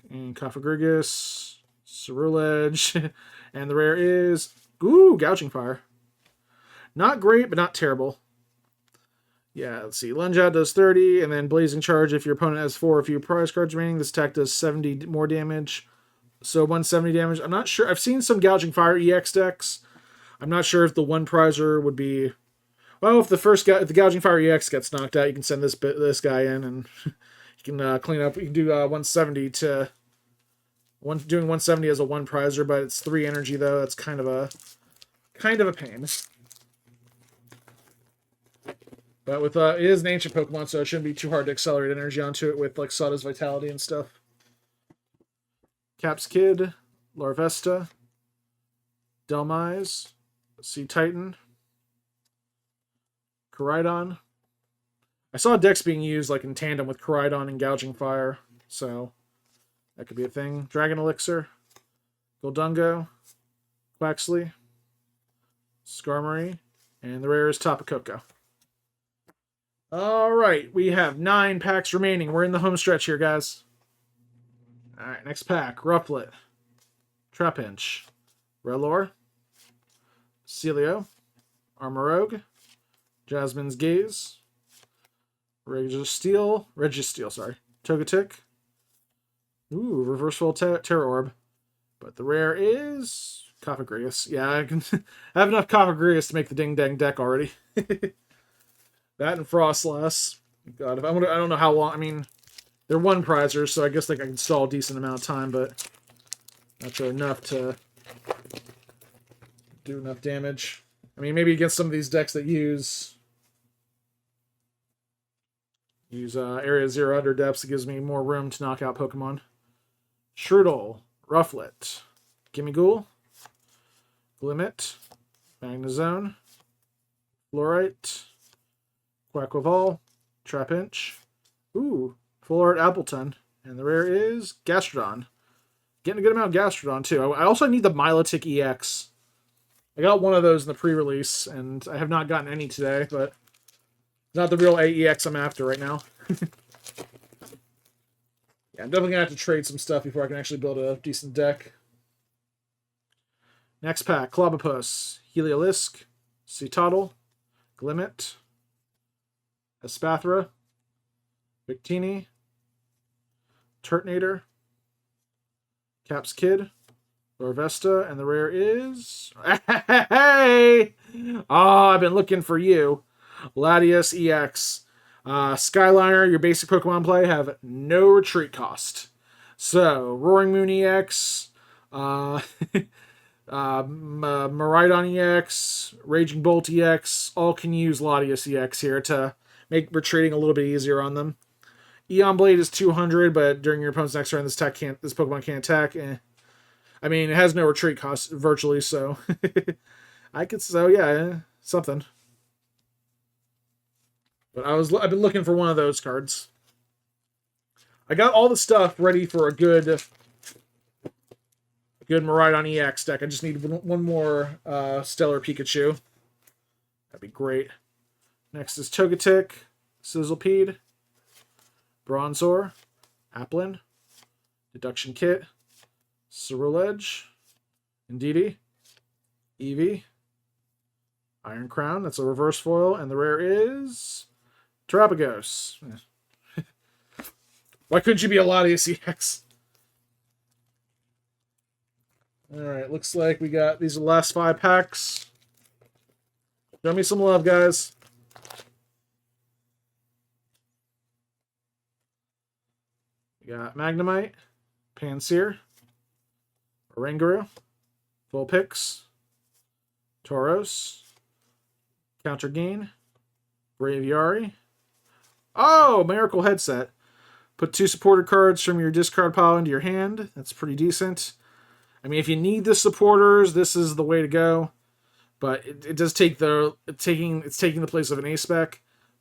and Cofagrigus, Ceruledge, and the rare is Gouging Fire. Not great, but not terrible. Yeah, let's see. Lunge Out does 30, and then Blazing Charge if your opponent has 4 or fewer prize cards remaining. This attack does 70 more damage. So 170 damage. I'm not sure. I've seen some Gouging Fire EX decks. I'm not sure if the one prizer would be... Well, if the Gouging Fire EX gets knocked out, you can send this guy in, and you can clean up. You can do 170 to... doing 170 as a one prizer, but it's 3 energy, though. That's kind of a kind of a pain. But with it is an ancient Pokemon, so it shouldn't be too hard to accelerate energy onto it with like Sada's Vitality and stuff. Caps Kid, Larvesta, Delmise, Sea Titan, Koraidon. I saw decks being used like in tandem with Koraidon and Gouging Fire, so that could be a thing. Dragon Elixir, Goldungo, Quaxley, Skarmory, and the rare is Tapu Koko. Alright, we have 9 packs remaining. We're in the home stretch here, guys. Alright, next pack. Rufflet, Trapinch, Rellor, Celio, Armorogue, Jasmine's Gaze, Registeel, sorry, Togetic. Ooh, Reverse Full Terra Orb. But the rare is Cofagrigus. Yeah, I can I have enough Cofagrigus to make the Ding Dang deck already. That and Frostlass. God, I don't know how long. I mean, they're one prizers, so I guess like I can stall a decent amount of time, but not sure enough to do enough damage. I mean, maybe against some of these decks that use Area 0 Under Depths, it gives me more room to knock out Pokemon. Shroodle, Rufflet, Gimmighoul, Glimmet, Magnezone, Fluorite, Quaquaval, Trapinch. Ooh, Full Art Appleton. And the rare is Gastrodon. Getting a good amount of Gastrodon, too. I also need the Milotic EX. I got one of those in the pre-release, and I have not gotten any today, but it's not the real AEX I'm after right now. Yeah, I'm definitely going to have to trade some stuff before I can actually build a decent deck. Next pack, Clobopus, Heliolisk, Citadel, Glimmet, Espathra, Victini, Turtonator, Caps Kid, Larvesta, and the rare is... Hey! Oh, I've been looking for you. Latias EX. Skyliner, your basic Pokemon play, have no retreat cost. So, Roaring Moon EX, Miraidon EX, Raging Bolt EX, all can use Latias EX here to make retreating a little bit easier on them. Eon Blade is 200, but during your opponent's next turn, this Pokemon can't attack. I mean, it has no retreat cost virtually, so yeah, something. But I've been looking for one of those cards. I got all the stuff ready for a good Miraidon EX deck. I just need one more Stellar Pikachu. That'd be great. Next is Togetic, Sizzlepede, Bronzor, Applin, Deduction Kit, Ceruledge, Indeedee, Eevee, Iron Crown, that's a reverse foil, and the rare is Terapagos. Why couldn't you be a Latias EX? Alright, looks like we got these are the last 5 packs. Show me some love, guys. We got Magnemite, Pansear, Oranguru, Vulpix, Tauros, Counter Gain, Braviary. Oh, Miracle Headset. Put 2 supporter cards from your discard pile into your hand. That's pretty decent. I mean, if you need the supporters, this is the way to go. But it does take it's taking the place of an ACE SPEC.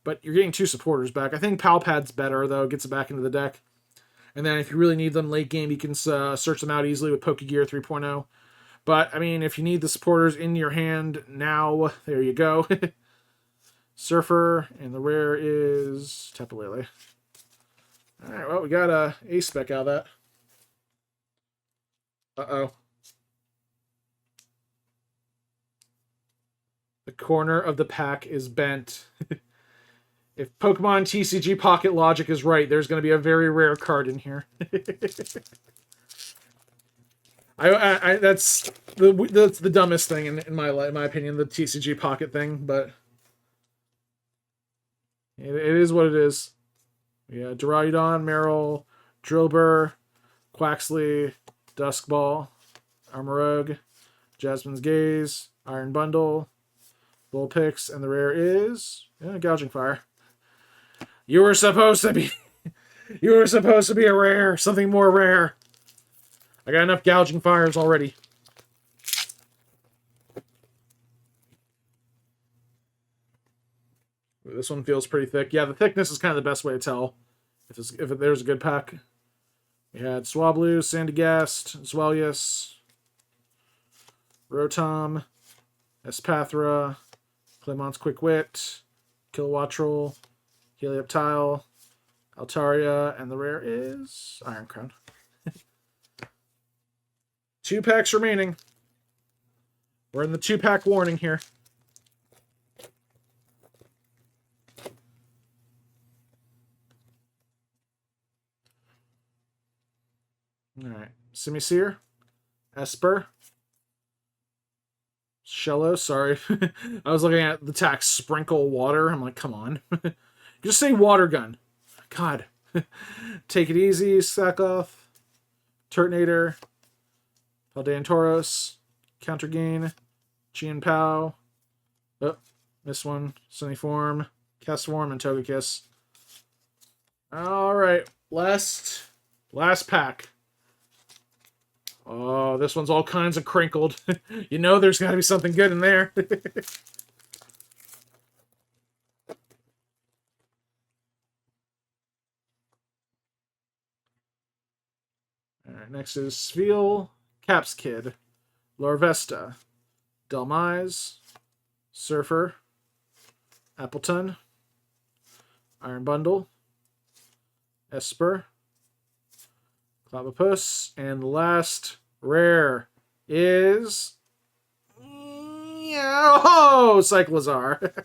But you're getting 2 supporters back. I think Palpad's better, though. It gets it back into the deck. And then if you really need them late game, you can search them out easily with Pokegear 3.0. But, I mean, if you need the supporters in your hand now, there you go. Surfer, and the rare is Tapu Lele. Alright, well, we got a ACE SPEC out of that. Uh-oh. The corner of the pack is bent. If Pokemon TCG Pocket logic is right, there's going to be a very rare card in here. That's the dumbest thing in my opinion, the TCG Pocket thing, but it is what it is. Yeah, Duraludon, Marill, Drillbur, Quaxley, Duskball, Armorogue, Jasmine's Gaze, Iron Bundle, Bullpix, and the rare is Gouging Fire. You were supposed to be you were supposed to be a rare, something more rare. I got enough Gouging Fires already. This one feels pretty thick. Yeah, the thickness is kind of the best way to tell if there's a good pack. We had Swablu, Sandygast, Zwellius, Rotom, Espathra, Clemont's Quick Wit, Kilowattrel, Helioptile, Altaria, and the rare is Iron Crown. 2 packs remaining. We're in the 2-pack warning here. Alright. Simisear, Esper, Shello, sorry. I was looking at the tax Sprinkle Water. I'm like, come on. Just say Water Gun. God. Take It Easy, Sack-Off, Turtonator, Paldean Tauros, Counter Gain, Chien Pao, oh, missed one, Sunny Form, Castform, and Togekiss. Alright, last pack. Oh, this one's all kinds of crinkled. You know there's got to be something good in there. Alright, next is Sveal, Caps Kid, Larvesta, Delmise, Surfer, Appleton, Iron Bundle, Esper, Clobbopus, and the last rare is Cyclizar.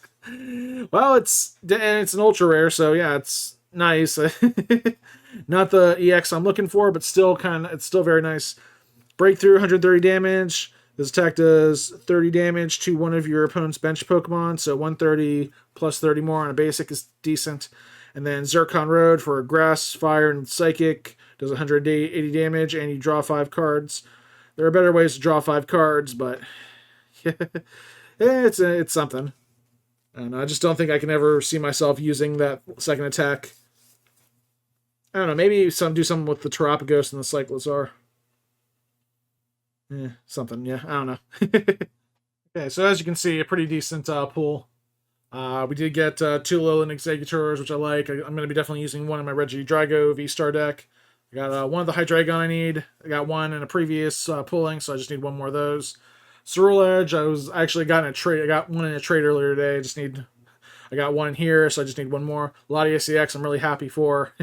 Well, it's an ultra rare, so yeah, it's nice. Not the EX I'm looking for, but still it's still very nice. Breakthrough, 130 damage. This attack does 30 damage to one of your opponent's bench Pokemon, so 130 plus 30 more on a basic is decent. And then Zircon Road for Grass, Fire, and Psychic does 180 damage, and you draw 5 cards. There are better ways to draw 5 cards, but it's something. And I just don't think I can ever see myself using that second attack. I don't know, maybe do something with the Terapagos and the Cyclizar. Something, yeah, I don't know. Okay, so as you can see, a pretty decent pool. We did get 2 Alolan Exeggutors, which I like. I'm going to be definitely using one in my Regidrago V-Star deck. I got one of the Hydreigon I need. I got one in a previous pulling, so I just need one more of those. Ceruledge, I actually got in a trade. I got one in a trade earlier today. I got one in here, so I just need one more. Latias EX, I'm really happy for.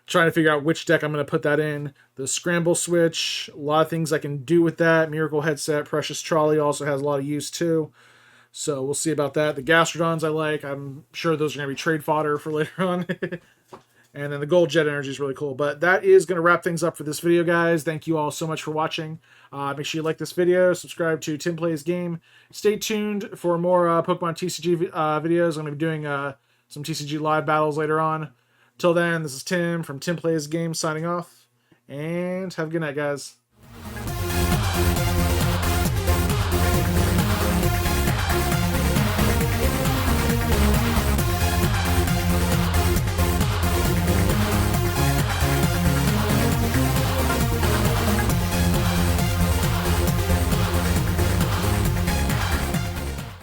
Trying to figure out which deck I'm going to put that in. The Scramble Switch, a lot of things I can do with that. Miracle Headset, Precious Trolley also has a lot of use too. So we'll see about that. The Gastrodons I like. I'm sure those are going to be trade fodder for later on. And then the Gold Jet Energy is really cool. But that is going to wrap things up for this video, guys. Thank you all so much for watching. Make sure you like this video. Subscribe to TimPlaysAGame. Stay tuned for more Pokemon TCG videos. I'm going to be doing some TCG live battles later on. Till then, this is Tim from TimPlaysAGame signing off. And have a good night, guys.